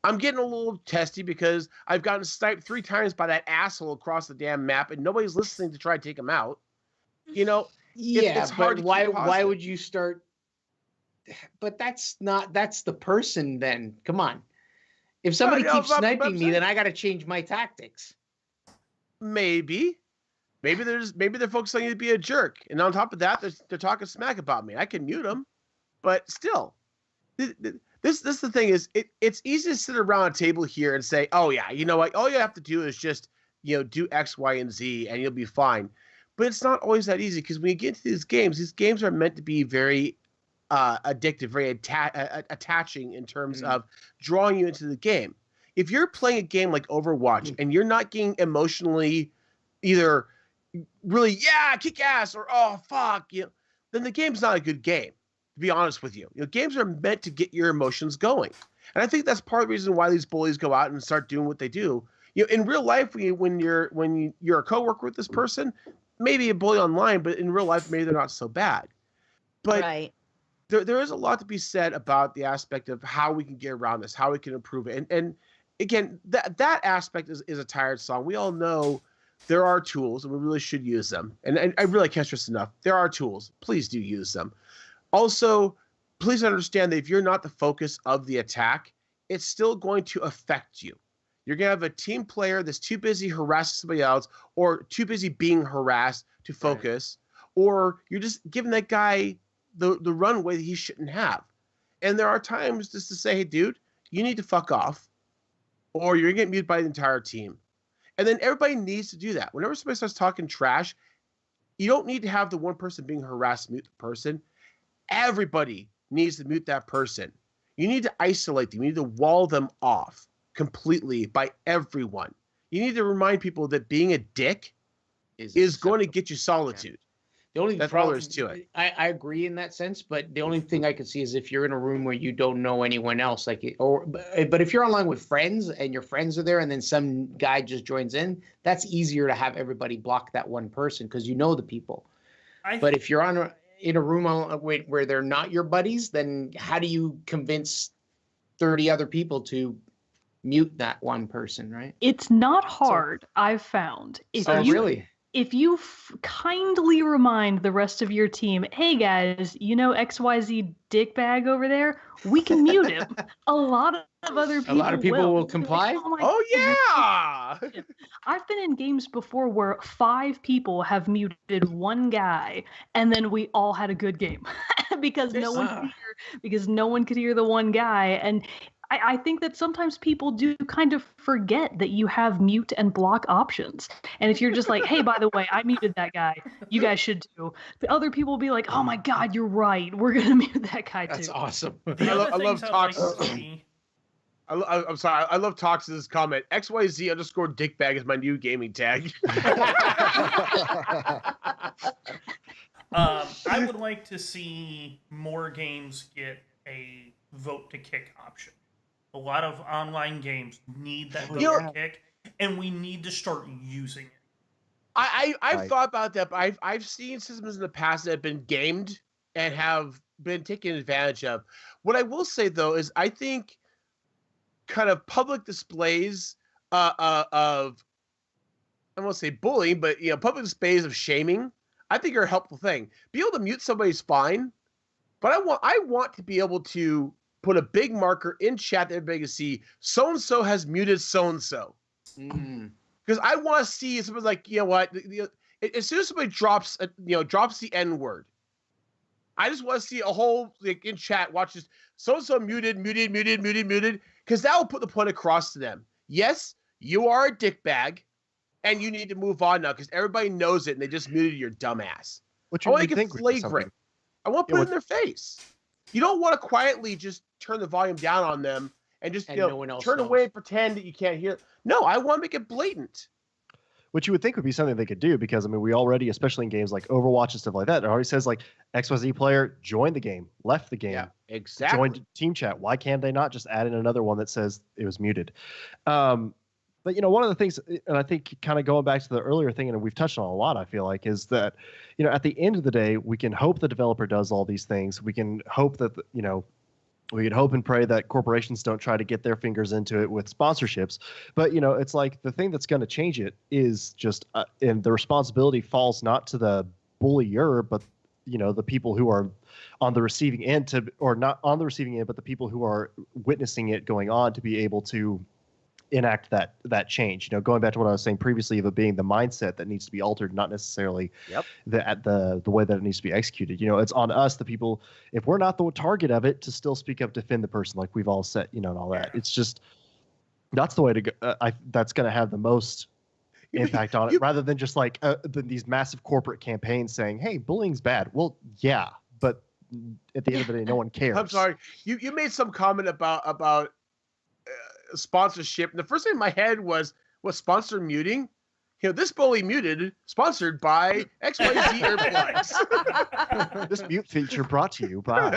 I'm getting a little testy because I've gotten sniped 3 times by that asshole across the damn map, and nobody's listening to try to take him out. Yeah, it's hard. But why would you start? But that's the person. Then come on. If somebody keeps sniping me, then I got to change my tactics. Maybe they're focused on you to be a jerk, and on top of that, they're talking smack about me. I can mute them, but still, this the thing is, it's easy to sit around a table here and say, oh yeah, you know what, all you have to do is just do X, Y, and Z, and you'll be fine. But it's not always that easy, because when you get into these games are meant to be very addictive, very attaching in terms of drawing you into the game. If you're playing a game like Overwatch and you're not getting emotionally either really kick ass or oh fuck, then the game's not a good game. To be honest with you, games are meant to get your emotions going, and I think that's part of the reason why these bullies go out and start doing what they do. In real life, when you're a coworker with this person, maybe a bully online, but in real life, maybe they're not so bad. But right. There is a lot to be said about the aspect of how we can get around this, how we can improve it. And again, that aspect is a tired song. We all know there are tools, and we really should use them. And I really can't stress enough, there are tools. Please do use them. Also, please understand that if you're not the focus of the attack, it's still going to affect you. You're going to have a team player that's too busy harassing somebody else, or too busy being harassed to focus, or you're just giving that guy the runway that he shouldn't have. And there are times just to say, hey, dude, you need to fuck off, or you're going to get muted by the entire team. And then everybody needs to do that. Whenever somebody starts talking trash, you don't need to have the one person being harassed mute the person. Everybody needs to mute that person. You need to isolate them. You need to wall them off completely by everyone. You need to remind people that being a dick is going to get you solitude. The only That's problem all there is to it. I agree in that sense, but the only thing I could see is if you're in a room where you don't know anyone else, but if you're online with friends and your friends are there, and then some guy just joins in, that's easier to have everybody block that one person because you know the people. But if you're in a room where they're not your buddies, then how do you convince 30 other people to mute that one person, right? It's not hard, I've found. Really? If you kindly remind the rest of your team, hey guys, XYZ dickbag over there, we can mute him. A lot of other people will comply. Like, oh yeah. I've been in games before where 5 people have muted one guy, and then we all had a good game because no one could hear the one guy. And I think that sometimes people do kind of forget that you have mute and block options. And if you're just like, hey, by the way, I muted that guy, you guys should too. But other people will be like, oh my God, you're right. We're going to mute that guy too. That's awesome. I love Tox. I'm sorry. I love Tox's comment. XYZ_dickbag is my new gaming tag. I would like to see more games get a vote to kick option. A lot of online games need that vote to kick, and we need to start using it. I've thought about that, but I've seen systems in the past that have been gamed and have been taken advantage of. What I will say though is I think kind of public displays of, I won't say bullying, but public displays of shaming, I think are a helpful thing. Be able to mute somebody's fine, but I want to be able to put a big marker in chat that everybody can see. So and so has muted so and so. Because I want to see somebody like, what? As soon as somebody drops the N word, I just want to see a whole in chat watch this. So and so muted. Because that will put the point across to them. Yes, you are a dickbag, and you need to move on now because everybody knows it, and they just muted your dumbass. I want to make it flagrant. I want to put it in their face. You don't want to quietly just turn the volume down on them and just no one else turn away and pretend that you can't hear. No, I want to make it blatant. Which you would think would be something they could do because, we already, especially in games like Overwatch and stuff like that, it already says like XYZ player joined the game, left the game, yeah, exactly. Joined team chat. Why can't they not just add in another one that says it was muted? But one of the things, and I think kind of going back to the earlier thing, and we've touched on a lot, I feel like, is that at the end of the day, we can hope the developer does all these things. We can hope that we can hope and pray that corporations don't try to get their fingers into it with sponsorships. But it's like the thing that's going to change it is just, and the responsibility falls not to the bullier, but the people who are on the receiving end or not on the receiving end, but the people who are witnessing it going on to be able to enact that change. Going back to what I was saying previously of it being the mindset that needs to be altered, not necessarily the way that it needs to be executed. It's on us, the people, if we're not the target of it, to still speak up, defend the person, like we've all said, and all that. It's just that's the way to go. That's going to have the most impact on it, rather than just like these massive corporate campaigns saying, "Hey, bullying's bad." Well, yeah, but at the end of the day, no one cares. I'm sorry. You made some comment about sponsorship, and the first thing in my head was sponsor muting. This bully muted, sponsored by XYZ Airplanes. This mute feature brought to you by.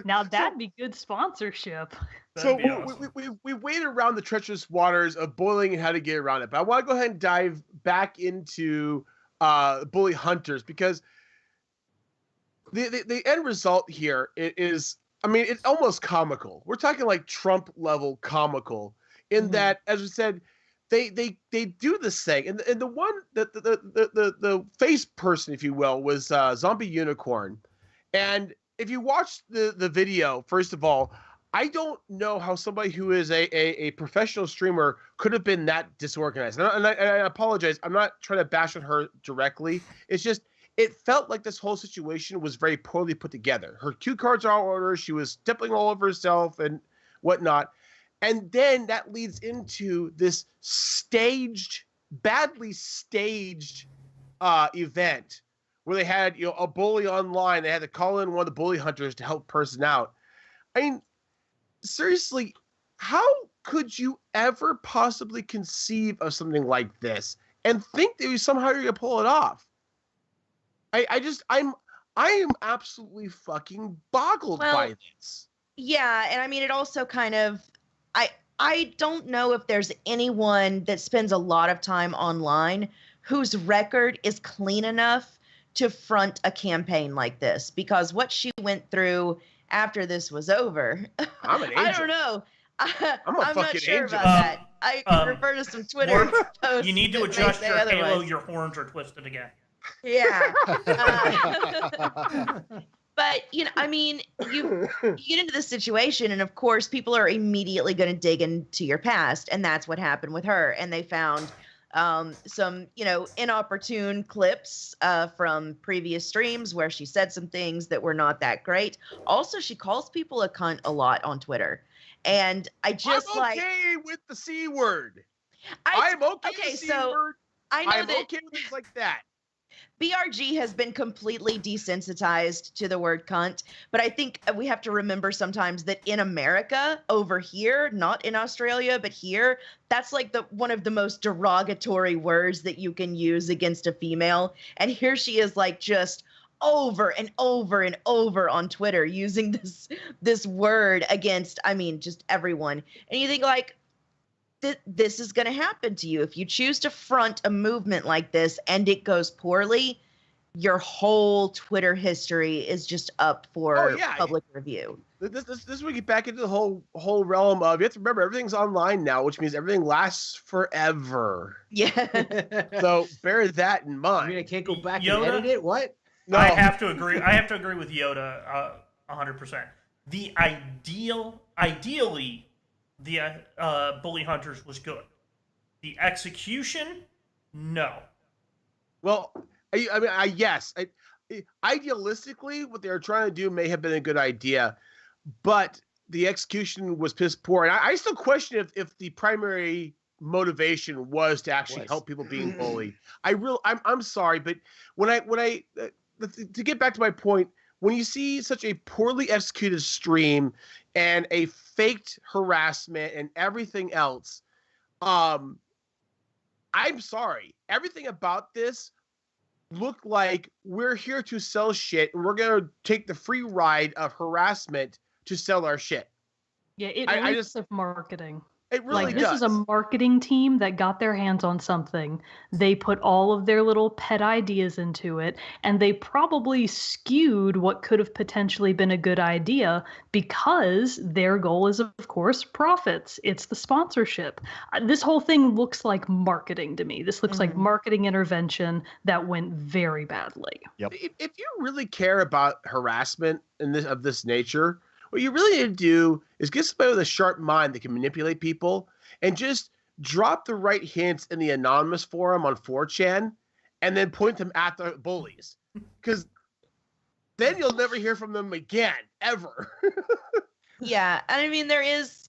Now that'd be good sponsorship. So we waded around the treacherous waters of bullying and how to get around it. But I want to go ahead and dive back into bully hunters, because the end result here is, it's almost comical. We're talking like Trump level comical in that, as we said, they do this thing, and the one the face person, if you will, was Zombie Unicorn. And if you watch the video, first of all, I don't know how somebody who is a professional streamer could have been that disorganized. And I apologize. I'm not trying to bash on her directly. It's just, it felt like this whole situation was very poorly put together. Her cue cards are out of order. She was tippling all over herself and whatnot. And then that leads into this badly staged event where they had a bully online. They had to call in one of the bully hunters to help the person out. I mean, seriously, how could you ever possibly conceive of something like this and think that somehow you're gonna pull it off? I am absolutely fucking boggled by this. Yeah, and it also kind of, I don't know if there's anyone that spends a lot of time online whose record is clean enough to front a campaign like this, because what she went through after this was over, I'm an angel. I don't know. I'm not sure angel. about that. I can refer to some Twitter posts. You need to adjust your halo. Your horns are twisted again. Yeah. But, you get into this situation, and of course, people are immediately going to dig into your past, and that's what happened with her. And they found some, inopportune clips from previous streams where she said some things that were not that great. Also, she calls people a cunt a lot on Twitter. And I'm okay with the C word. I'm okay with the C word. I'm okay with things like that. BRG has been completely desensitized to the word cunt, but I think we have to remember sometimes that in America, over here, not in Australia, but here, that's like one of the most derogatory words that you can use against a female. And here she is, like, just over and over and over on Twitter using this word against, just everyone. And you think, like, this is going to happen to you if you choose to front a movement like this and it goes poorly. Your whole Twitter history is just up for public review. This we get back into the whole realm of, you have to remember, everything's online now, which means everything lasts forever. Yeah. So bear that in mind. I can't go back Yoda? and edit it. What? No. I have to agree. I have to agree with Yoda 100%. Ideally, the bully hunters was good. The execution, no. Well, yes. Idealistically, what they were trying to do may have been a good idea, but the execution was piss poor. And I still question if the primary motivation was to actually help people being bullied. I'm sorry, but when I to get back to my point, when you see such a poorly executed stream and a faked harassment and everything else, I'm sorry. Everything about this looked like we're here to sell shit, and we're going to take the free ride of harassment to sell our shit. Yeah, it reeks of marketing. It really Like, does. this is a marketing team that got their hands on something. They put all of their little pet ideas into it, and they probably skewed what could have potentially been a good idea because their goal is, of course, profits. It's the sponsorship. This whole thing looks like marketing to me. This looks like marketing intervention that went very badly. Yep. If you really care about harassment of this nature, what you really need to do is get somebody with a sharp mind that can manipulate people and just drop the right hints in the anonymous forum on 4chan and then point them at the bullies. Because then you'll never hear from them again, ever. Yeah, and I mean there is,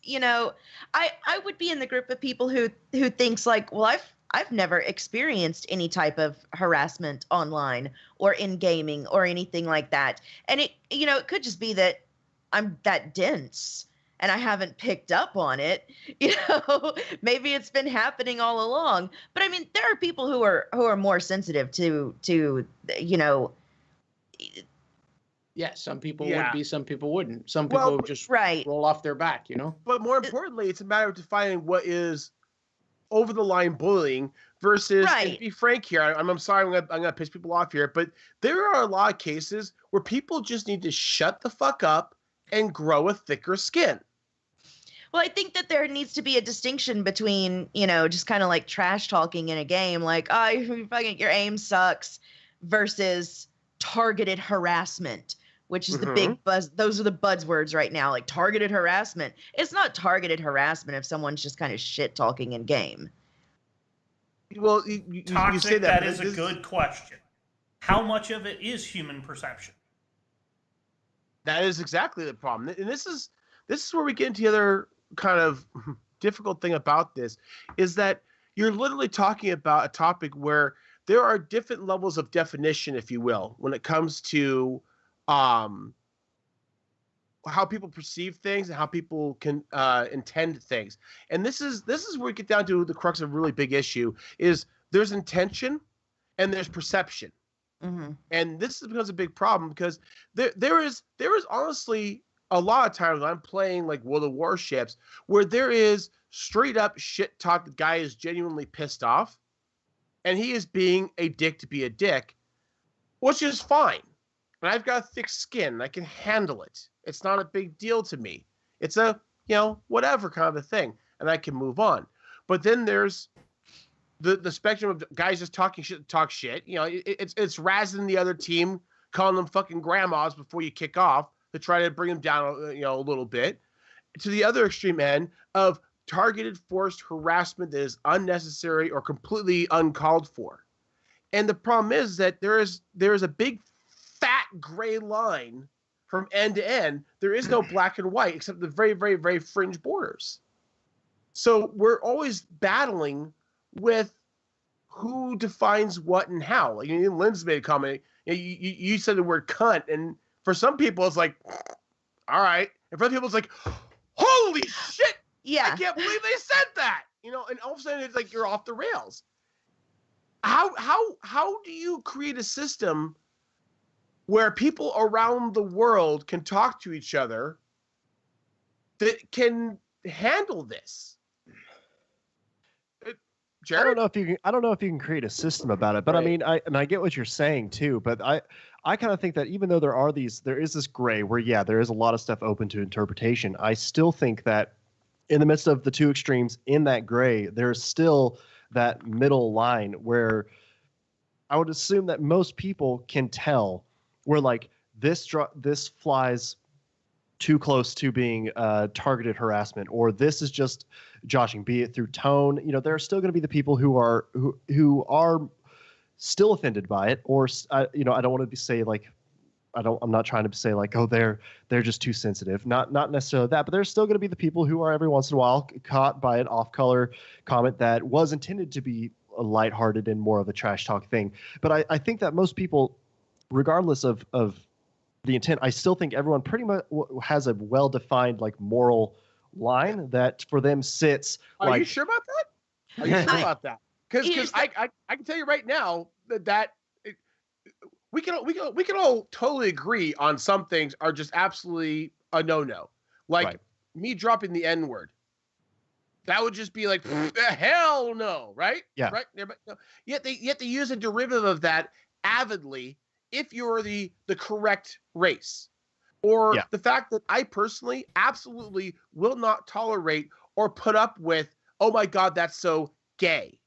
I would be in the group of people who thinks like, well, I've never experienced any type of harassment online or in gaming or anything like that. And it could just be that I'm that dense and I haven't picked up on it. Maybe it's been happening all along. But I mean, there are people who are more sensitive to Yeah, some people Yeah. would be, some people wouldn't. Some people just roll off their back, But more importantly, it's a matter of defining what is over the line bullying versus, and to be frank here, I'm sorry, I'm gonna piss people off here, but there are a lot of cases where people just need to shut the fuck up and grow a thicker skin. Well, I think that there needs to be a distinction between, just kind of like trash talking in a game, like, oh, your aim sucks, versus targeted harassment, which is the big buzz. Those are the buzzwords right now, like targeted harassment. It's not targeted harassment if someone's just kind of shit talking in game. Well, you say that is a good question. How much of it is human perception? That is exactly the problem. And this is where we get into the other kind of difficult thing about this, is that you're literally talking about a topic where there are different levels of definition, if you will, when it comes to how people perceive things and how people can intend things. And this is where we get down to the crux of a really big issue, is there's intention and there's perception. And this becomes a big problem because there is honestly a lot of times when I'm playing like World of Warships where there is straight up shit talk. The guy is genuinely pissed off and he is being a dick to be a dick, which is fine. And I've got a thick skin. I can handle it. It's not a big deal to me. It's a, whatever kind of a thing. And I can move on. But then there's the spectrum of guys just talk shit. It's razzing the other team, calling them fucking grandmas before you kick off to try to bring them down, a little bit. To the other extreme end of targeted forced harassment that is unnecessary or completely uncalled for. And the problem is that there is a big fat gray line from end to end. There is no black and white except the very, very, very fringe borders. So we're always battling with who defines what and how. Like, Lynn's made a comment. You said the word cunt, and for some people it's like, all right. And for other people it's like, holy shit! Yeah, I can't believe they said that. And all of a sudden it's like you're off the rails. How do you create a system where people around the world can talk to each other that can handle this? Jerrett? I don't know if you can create a system about it, but I mean, I get what you're saying too, but I kind of think that even though there is this gray where, there is a lot of stuff open to interpretation, I still think that in the midst of the two extremes in that gray, there's still that middle line where I would assume that most people can tell where like this flies too close to being targeted harassment, or this is just joshing, be it through tone. There are still going to be the people who are still offended by it, or I don't want to say like, I'm not trying to say like, oh, they're just too sensitive. Not necessarily that, but there's still going to be the people who are every once in a while caught by an off-color comment that was intended to be a lighthearted and more of a trash talk thing. But I think that most people, regardless of the intent, I still think everyone pretty much has a well-defined like moral line that for them sits. Are you sure about that? Are you sure about that? Because I can tell you right now that we can all totally agree on some things are just absolutely a no-no. Like me dropping the N-word. That would just be like, hell no, right? Yeah. Right? No. Yet they use a derivative of that avidly if you're the correct race. Or the fact that I personally absolutely will not tolerate or put up with, oh my God, that's so gay.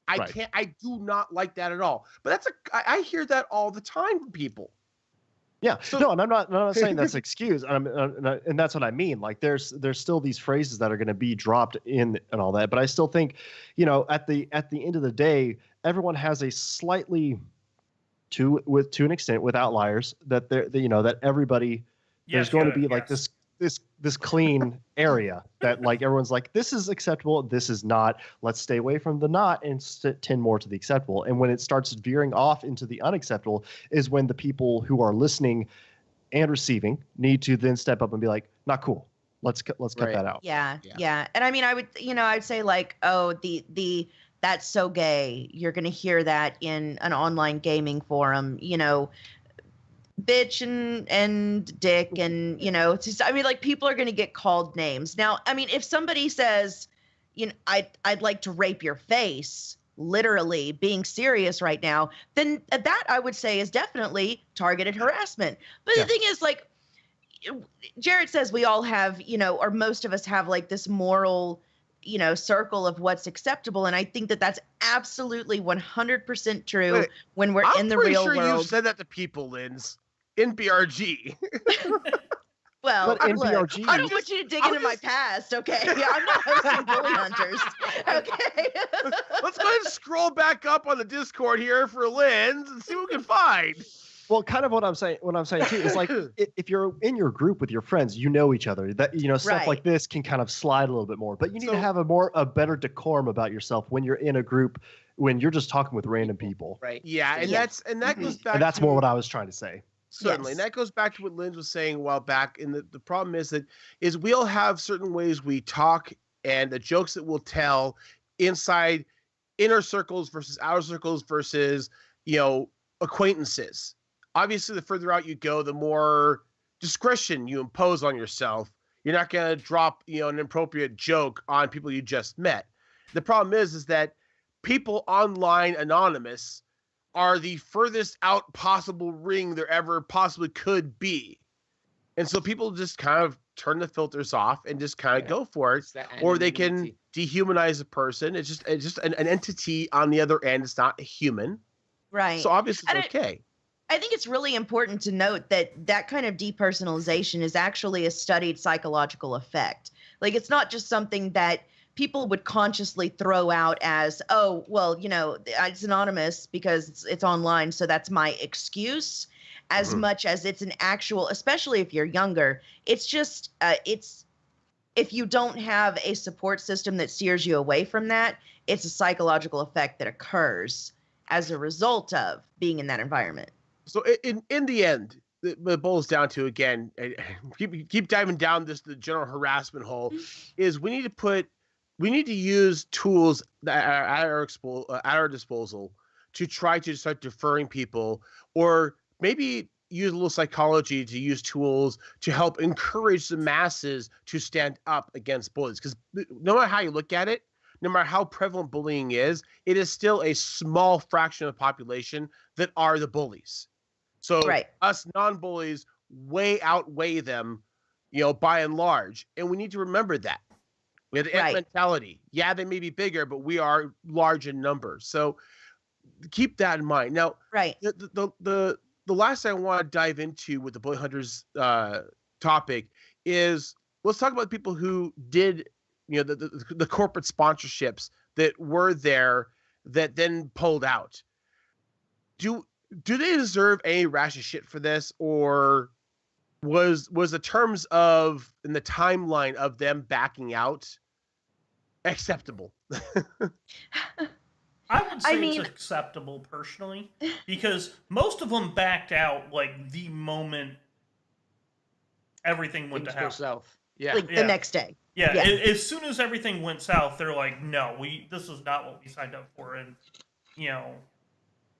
I do not like that at all. But I hear that all the time from people. Yeah, so, and I'm not saying that's an excuse, and that's what I mean. Like, there's still these phrases that are going to be dropped in and all that, but I still think, at the end of the day, everyone has a slightly, to an extent, with outliers that that everybody there's going to be like this clean area that like everyone's like, this is acceptable, this is not. Let's stay away from the not and tend more to the acceptable. And when it starts veering off into the unacceptable is when the people who are listening and receiving need to then step up and be like, not cool. Let's cut that out. Yeah. And I mean, I'd say like, oh, the that's so gay. You're going to hear that in an online gaming forum, bitch and dick and it's just, I mean, like, people are going to get called names. Now, I mean, if somebody says, I'd like to rape your face, literally being serious right now, then that I would say is definitely targeted harassment. But the thing is, like, Jerrett says we all have, or most of us have like this moral, circle of what's acceptable. And I think that that's absolutely 100% true when we're in the real world. I'm pretty sure you've said that to people, Linz. In BRG. Well, but in look, BRG, I don't want you to dig into my past, okay? Yeah, I'm not hosting Bully Hunters, okay? Let's go ahead and scroll back up on the Discord here for Linz and see what we can find. Well, kind of what I'm saying too is like, if you're in your group with your friends, you know each other. That stuff like this can kind of slide a little bit more. But you need to have a better decorum about yourself when you're in a group, when you're just talking with random people. Right. Yeah, and that goes back. And that's more what I was trying to say. Certainly. Yes. And that goes back to what Linz was saying a while back. And the problem is we all have certain ways we talk and the jokes that we'll tell inside inner circles versus outer circles versus, acquaintances. Obviously, the further out you go, the more discretion you impose on yourself. You're not going to drop, an inappropriate joke on people you just met. The problem is that people online anonymous are the furthest out possible ring there ever possibly could be. And so people just kind of turn the filters off and just kind of go for it. Or they can dehumanize a person. It's just an entity on the other end. It's not a human. Right. So obviously it's okay. I think it's really important to note that kind of depersonalization is actually a studied psychological effect. Like, it's not just something that people would consciously throw out as, oh, well, it's anonymous because it's online, so that's my excuse, as much as it's an actual, especially if you're younger, it's just, if you don't have a support system that steers you away from that, it's a psychological effect that occurs as a result of being in that environment. So in the end, it boils down to, again, keep diving down the general harassment hole, is we need to use tools that are at our disposal to try to start deferring people, or maybe use a little psychology to use tools to help encourage the masses to stand up against bullies. Because no matter how you look at it, no matter how prevalent bullying is, it is still a small fraction of the population that are the bullies. So us non-bullies way outweigh them, by and large. And we need to remember that. We have the ant mentality. Yeah, they may be bigger, but we are large in numbers. So keep that in mind. Now, the last thing I want to dive into with the Bully Hunters topic is, let's talk about people who did, the corporate sponsorships that were there that then pulled out. Do they deserve any rash of shit for this, or was the terms of in the timeline of them backing out acceptable? I would say it's acceptable personally, because most of them backed out like the moment everything went to hell. South. Yeah. The next day. Yeah. As soon as everything went south, they're like, no, this is not what we signed up for. And,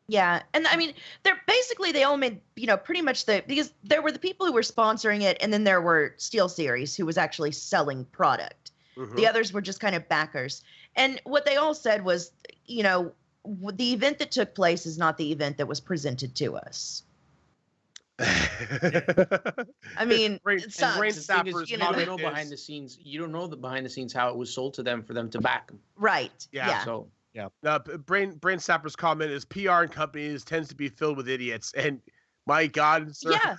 Yeah, and I mean, they all made, pretty much because there were the people who were sponsoring it, and then there were SteelSeries, who was actually selling product. The others were just kind of backers. And what they all said was, you know, the event that took place is not the event that was presented to us. I mean, it sucks. Brain The thing is, Sappers you don't know behind the scenes. You don't know the behind the scenes how it was sold to them for them to back them. Right. Yeah. Yeah. So Brain Sapper's comment is PR and companies tends to be filled with idiots, and my God, sir. Yeah.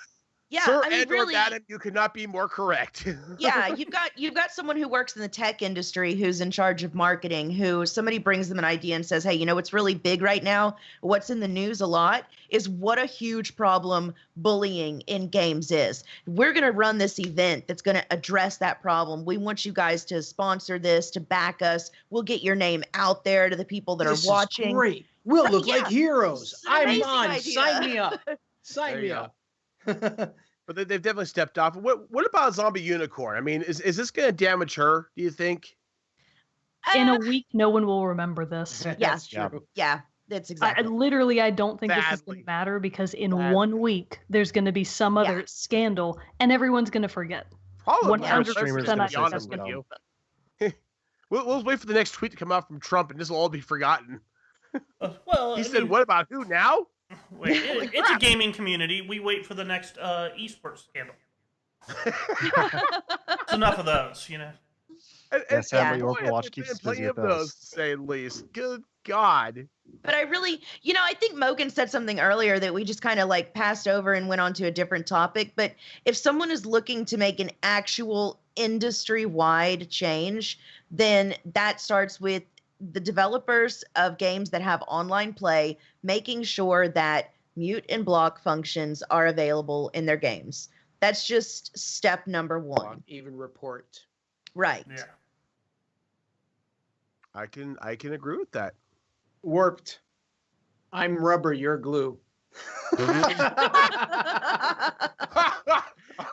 Yeah. Sir I mean, Edward really. Madden, you could not be more correct. Yeah, you've got someone who works in the tech industry who's in charge of marketing, who somebody brings them an idea and says, hey, you know what's really big right now, what's in the news a lot, is what a huge problem bullying in games is. We're going to run this event that's going to address that problem. We want you guys to sponsor this, to back us. We'll get your name out there to the people that this are watching. is great. We'll look Yeah. like heroes. It's an I'm amazing on. idea. Sign me up. There Sign me you up. But they've definitely stepped off. What about Zombie Unicorn? I mean, is this going to damage her, do you think? In a week, no one will remember this. That's Yeah. true. Yeah, that's exactly. I don't think this is going Badly. to matter because in Badly. 1 week, there's going to be some other Yeah. scandal and everyone's going to forget. Probably. 100% streamers to gonna be say honest something with you. else. We'll wait for the next tweet to come out from Trump, and this will all be forgotten. Well, He I said, mean, "What about who now?" wait, it's a gaming community. We wait for the next esports scandal. It's enough of those, you know. Yeah, sadly, Yeah. Overwatch There's keeps been us plenty busy of with those, those. to say at least. Good God. But I really, you know, I think Mogan said something earlier that we just kind of like passed over and went on to a different topic. But if someone is looking to make an actual industry-wide change, then that starts with the developers of games that have online play making sure that mute and block functions are available in their games. That's just step number one. Even report. Right. Yeah. I can agree with that. Warped. I'm rubber, you're glue.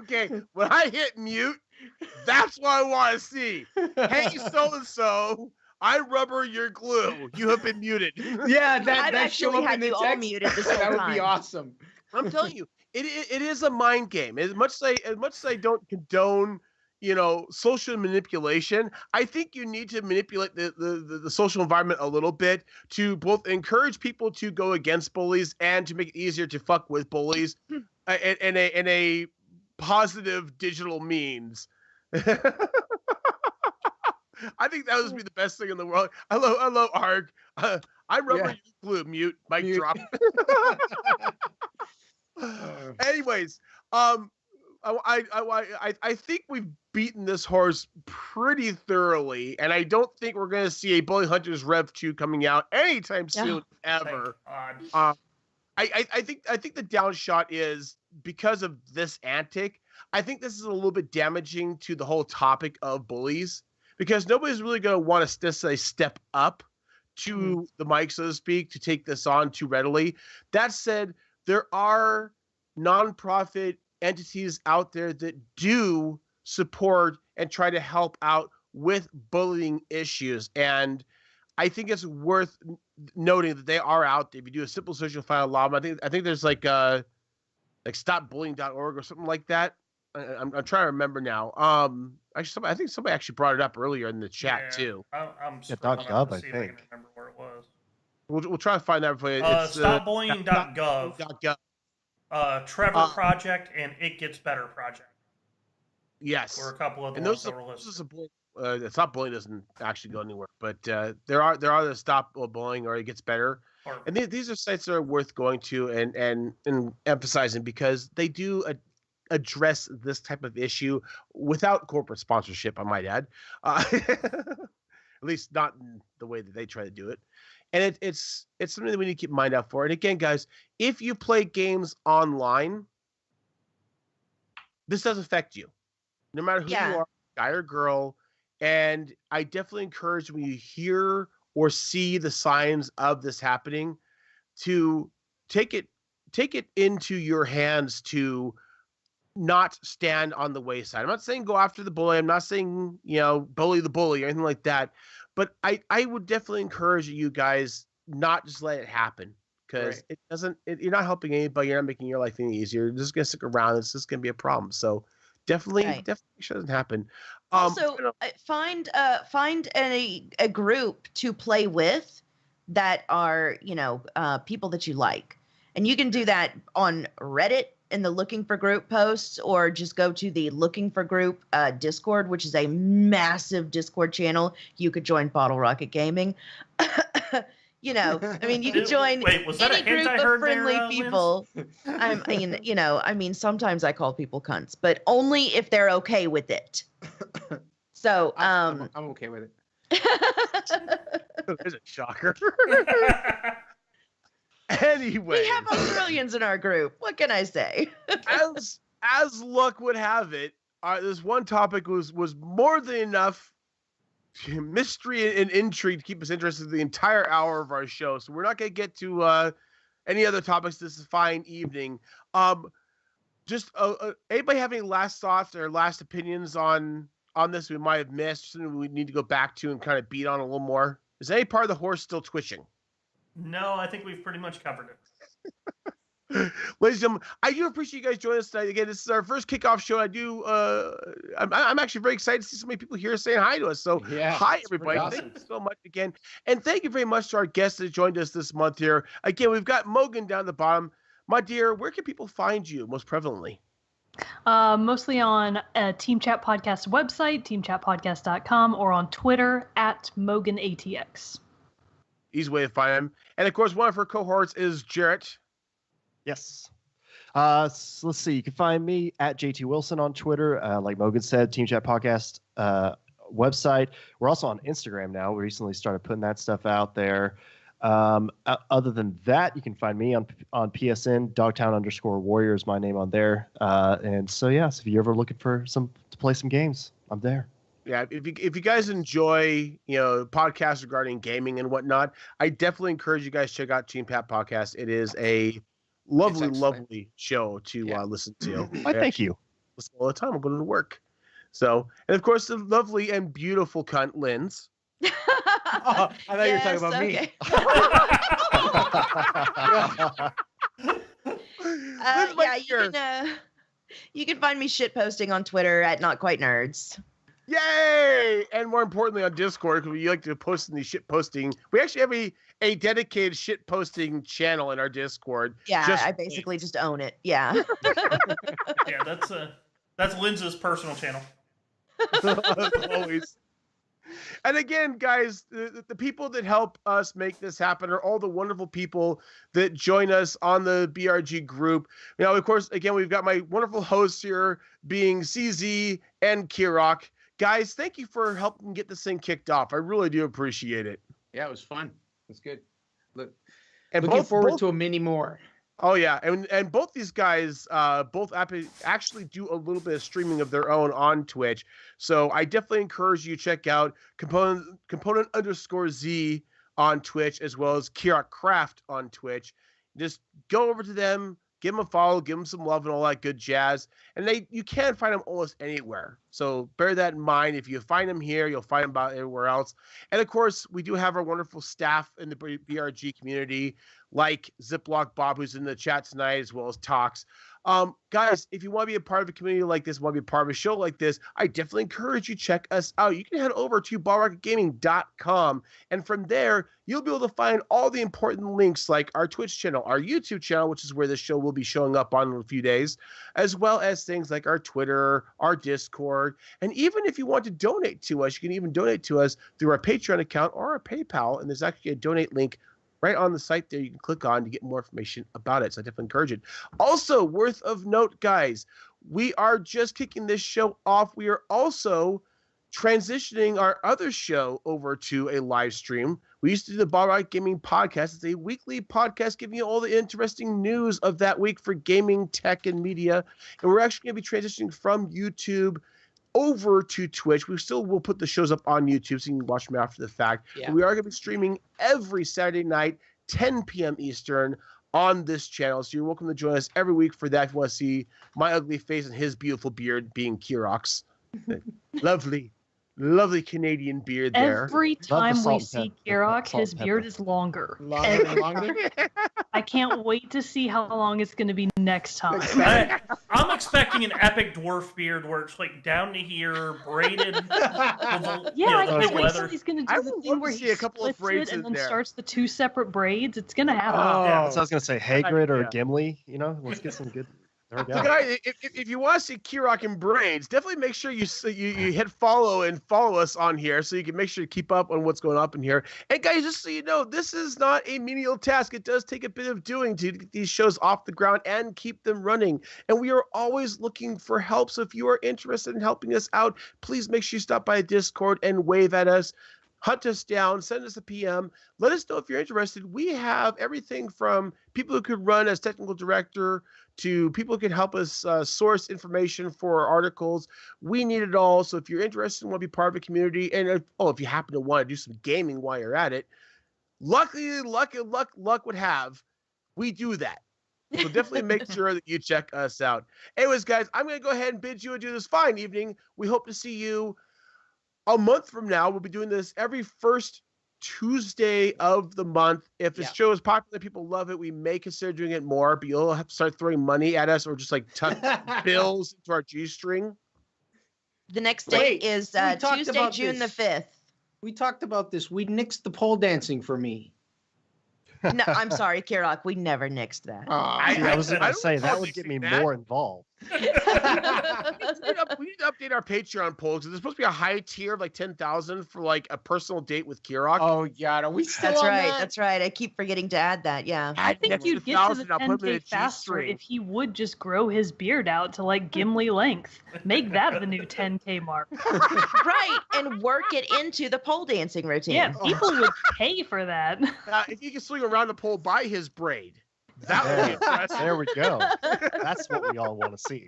Okay, when I hit mute, that's what I want to see. Hey, so and so, I rubber your glue. You have been muted. Yeah, I've that show actually up had in the you all text. muted this whole That would time. be awesome. I'm telling you, it is a mind game. As much as I don't condone, you know, social manipulation, I think you need to manipulate the social environment a little bit to both encourage people to go against bullies and to make it easier to fuck with bullies in a positive digital means. I think that would be the best thing in the world. Hello, Arg. I rubber Yeah. you glue. Mute. Mic Mute. drop. Anyways, I think we've beaten this horse pretty thoroughly, and I don't think we're going to see a Bully Hunters Rev 2 coming out anytime soon, ever. Thank God. I think the downshot is because of this antic. I think this is a little bit damaging to the whole topic of bullies because nobody's really going to want to necessarily step up to the mic, so to speak, to take this on too readily. That said, there are nonprofit entities out there that do support and try to help out with bullying issues. And I think it's worth noting that they are out there. If you do a simple search, you'll find a lot of them. I think there's like stopbullying.org or something like that. I'm trying to remember now. Actually, I think somebody actually brought it up earlier in the chat Yeah, too. I'm Yeah, scrolling .gov, up to I see if I can think. remember where it was. We'll try to find that for you. Stopbullying.gov, .gov. Trevor Project, and It Gets Better Project Yes. were a couple of the And ones those that were listed. support. Stop bullying doesn't actually go anywhere, but there are the stop bullying or it gets better, Or- and these are sites that are worth going to and emphasizing because they do address this type of issue without corporate sponsorship. I might add, at least not in the way that they try to do it, and it's something that we need to keep in mind out for. And again, guys, if you play games online, this does affect you, no matter who Yeah. you are, guy or girl. And I definitely encourage when you hear or see the signs of this happening to take it into your hands to not stand on the wayside. I'm not saying go after the bully. I'm not saying, bully the bully or anything like that. But I would definitely encourage you guys not just let it happen because you're not helping anybody. You're not making your life any easier. You're just going to stick around. It's just going to be a problem. So definitely Right. make sure that doesn't happen. Also, find a group to play with that are people that you like, and you can do that on Reddit in the looking for group posts, or just go to the looking for group Discord, which is a massive Discord channel. You could join Bottle Rocket Gaming. You could join Wait, was that any a hint group I of heard friendly there, Linz? people. Sometimes I call people cunts, but only if they're okay with it. So, I'm okay with it. There's a shocker. Anyway, we have Australians in our group. What can I say? as luck would have it, this one topic was more than enough mystery and intrigue to keep us interested the entire hour of our show. So we're not going to get to any other topics this fine evening. Just anybody have any last thoughts or last opinions on this we might have missed, something we need to go back to and kind of beat on a little more? Is any part of the horse still twitching? No, I think we've pretty much covered it. Ladies and gentlemen, I do appreciate you guys joining us tonight. Again, this is our first kickoff show. I'm actually very excited to see so many people here saying hi to us. So Yeah, hi, it's everybody. pretty Thank awesome. you so much again. And thank you very much to our guests that joined us this month here. Again, we've got Mogan down the bottom. My dear, where can people find you most prevalently? Mostly on Team Chat Podcast website, teamchatpodcast.com, or on Twitter @MoganATX. Easy way to find him. And of course, one of her cohorts is Jerrett. Yes. So let's see. You can find me at JT Wilson on Twitter. Like Mogan said, Team Chat Podcast website. We're also on Instagram now. We recently started putting that stuff out there. Other than that, you can find me on PSN. Dogtown_Warrior is my name on there. And so yes, if you're ever looking for to play some games, I'm there. Yeah, if you guys enjoy, podcasts regarding gaming and whatnot, I definitely encourage you guys to check out Team Pat Podcast. It is a lovely, excellent. lovely show to listen to. Why, thank you. Listen all the time. I'm going to work. So, and of course, the lovely and beautiful cunt, Linz. Oh, I thought you were talking about me. You can find me shit posting on Twitter at Not Quite Nerds. Yay! And more importantly, on Discord, because we like to post in the shit posting. We actually have a dedicated shit posting channel in our Discord. Yeah, I basically just own it. Yeah. Yeah, that's Linz's personal channel. Always. And again, guys, the people that help us make this happen are all the wonderful people that join us on the BRG group. Now, of course, again, we've got my wonderful hosts here being CZ and Kirok. Guys, thank you for helping get this thing kicked off. I really do appreciate it. Yeah, it was fun. It's good. And Looking forward to a mini more. Oh yeah, and both these guys actually do a little bit of streaming of their own on Twitch. So I definitely encourage you to check out component_Z on Twitch, as well as Kirok Craft on Twitch. Just go over to them, give them a follow, give them some love and all that good jazz. And you can find them almost anywhere. So bear that in mind. If you find them here, you'll find them about everywhere else. And of course, we do have our wonderful staff in the BRG community, like Ziploc Bob, who's in the chat tonight, as well as Tox. Guys, if you want to be a part of a community like this, want to be a part of a show like this, I definitely encourage you to check us out. You can head over to ballrocketgaming.com, and from there, you'll be able to find all the important links like our Twitch channel, our YouTube channel, which is where this show will be showing up on in a few days, as well as things like our Twitter, our Discord, and even if you want to donate to us, you can even donate to us through our Patreon account or our PayPal, and there's actually a donate link right on the site there you can click on to get more information about it. So I definitely encourage it. Also, worth of note, guys, we are just kicking this show off. We are also transitioning our other show over to a live stream. We used to do the Ball Rock Gaming Podcast. It's a weekly podcast giving you all the interesting news of that week for gaming, tech, and media. And we're actually going to be transitioning from YouTube over to Twitch. We still will put the shows up on YouTube so you can watch them after the fact. Yeah. But we are going to be streaming every Saturday night, 10 p.m. Eastern on this channel. So you're welcome to join us every week for that if you want to see my ugly face and his beautiful beard being Kirok's. Lovely Lovely Canadian beard there. Every the time we salt and see pepper. Kirok, Salt his and beard pepper. is longer. Longer and longer. I can't wait to see how long it's going to be next time. I'm expecting an epic dwarf beard where it's like down to here, braided. With the, Yeah, I the can't big wait leather. till he's going to I do the would thing love where to he see a couple of splits braids it and in then there. starts the 2 separate braids. It's going to happen. Yeah. That's what I was gonna say. Hagrid or Yeah. Gimli. Let's get some good. There we So go. guys, if you want to see Kirok in braids, definitely make sure you hit follow and follow us on here so you can make sure to keep up on what's going on in here. And guys, just so you know, this is not a menial task. It does take a bit of doing to get these shows off the ground and keep them running. And we are always looking for help. So if you are interested in helping us out, please make sure you stop by Discord and wave at us. Hunt us down, send us a PM. Let us know if you're interested. We have everything from people who could run as technical director to people who can help us source information for our articles. We need it all. So if you're interested and want to be part of a community, and if you happen to want to do some gaming while you're at it, luck would have, we do that. So definitely make sure that you check us out. Anyways, guys, I'm going to go ahead and bid you adieu this fine evening. We hope to see you a month from now. We'll be doing this every first Tuesday of the month. If the show is popular, people love it, we may consider doing it more, but you'll have to start throwing money at us or just like tuck bills into our G-string. The next date Wait, is we talked Tuesday, about June this. the 5th. We talked about this. We nixed the pole dancing for me. No, I'm sorry, Kirok. We never nixed that. I was gonna say that don't would get me think that. more involved. We need to update our Patreon polls. There's supposed to be a high tier of like 10,000 for like a personal date with Kirok. Oh, God. Are we still That's on right. that? That's right. I keep forgetting to add that. Yeah. I think Next you'd get to 1,000, the I'll put him in a 10K faster G-string. if he would just grow his beard out to like Gimli length. Make that the new 10K mark. Right. And work it into the pole dancing routine. Yeah, people would pay for that. If you can swing around the pole by his braid, that would be impressive. There we go. That's what we all want to see.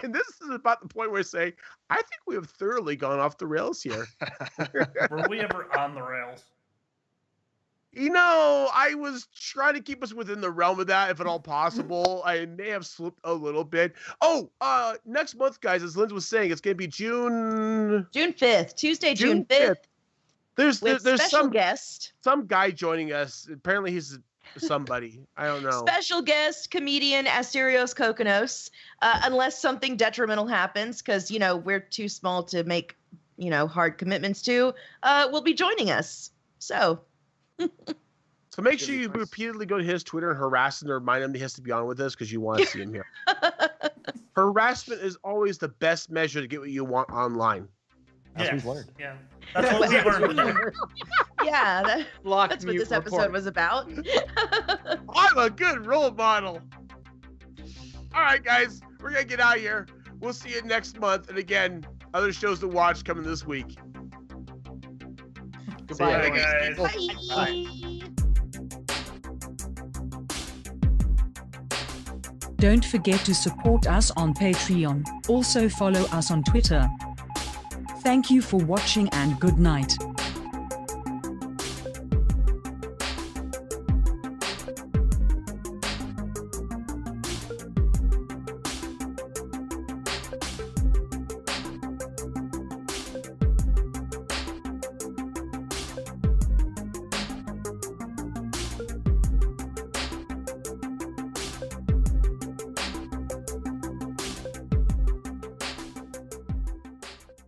And this is about the point where I say, I think we have thoroughly gone off the rails here. Were we ever on the rails? I was trying to keep us within the realm of that, if at all possible. I may have slipped a little bit. Next month, guys, as Linz was saying, it's going to be June 5th. Tuesday, June 5th. There's Special some guest. some guy joining us. Apparently, he's somebody. I don't know. Special guest comedian Asterios Kokonos, unless something detrimental happens, because we're too small to make hard commitments to. Will be joining us. So make sure you repeatedly go to his Twitter and harass him to remind him he has to be on with us because you want to see him here. Harassment is always the best measure to get what you want online. As we've learned. Yeah. That's what we learned. yeah, that's Block, what mute, this episode report. was about. I'm a good role model. All right, guys, we're going to get out of here. We'll see you next month. And again, other shows to watch coming this week. Goodbye, See ya. everyone. Guys. Don't forget to support us on Patreon. Also follow us on Twitter. Thank you for watching and good night.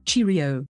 Cheerio.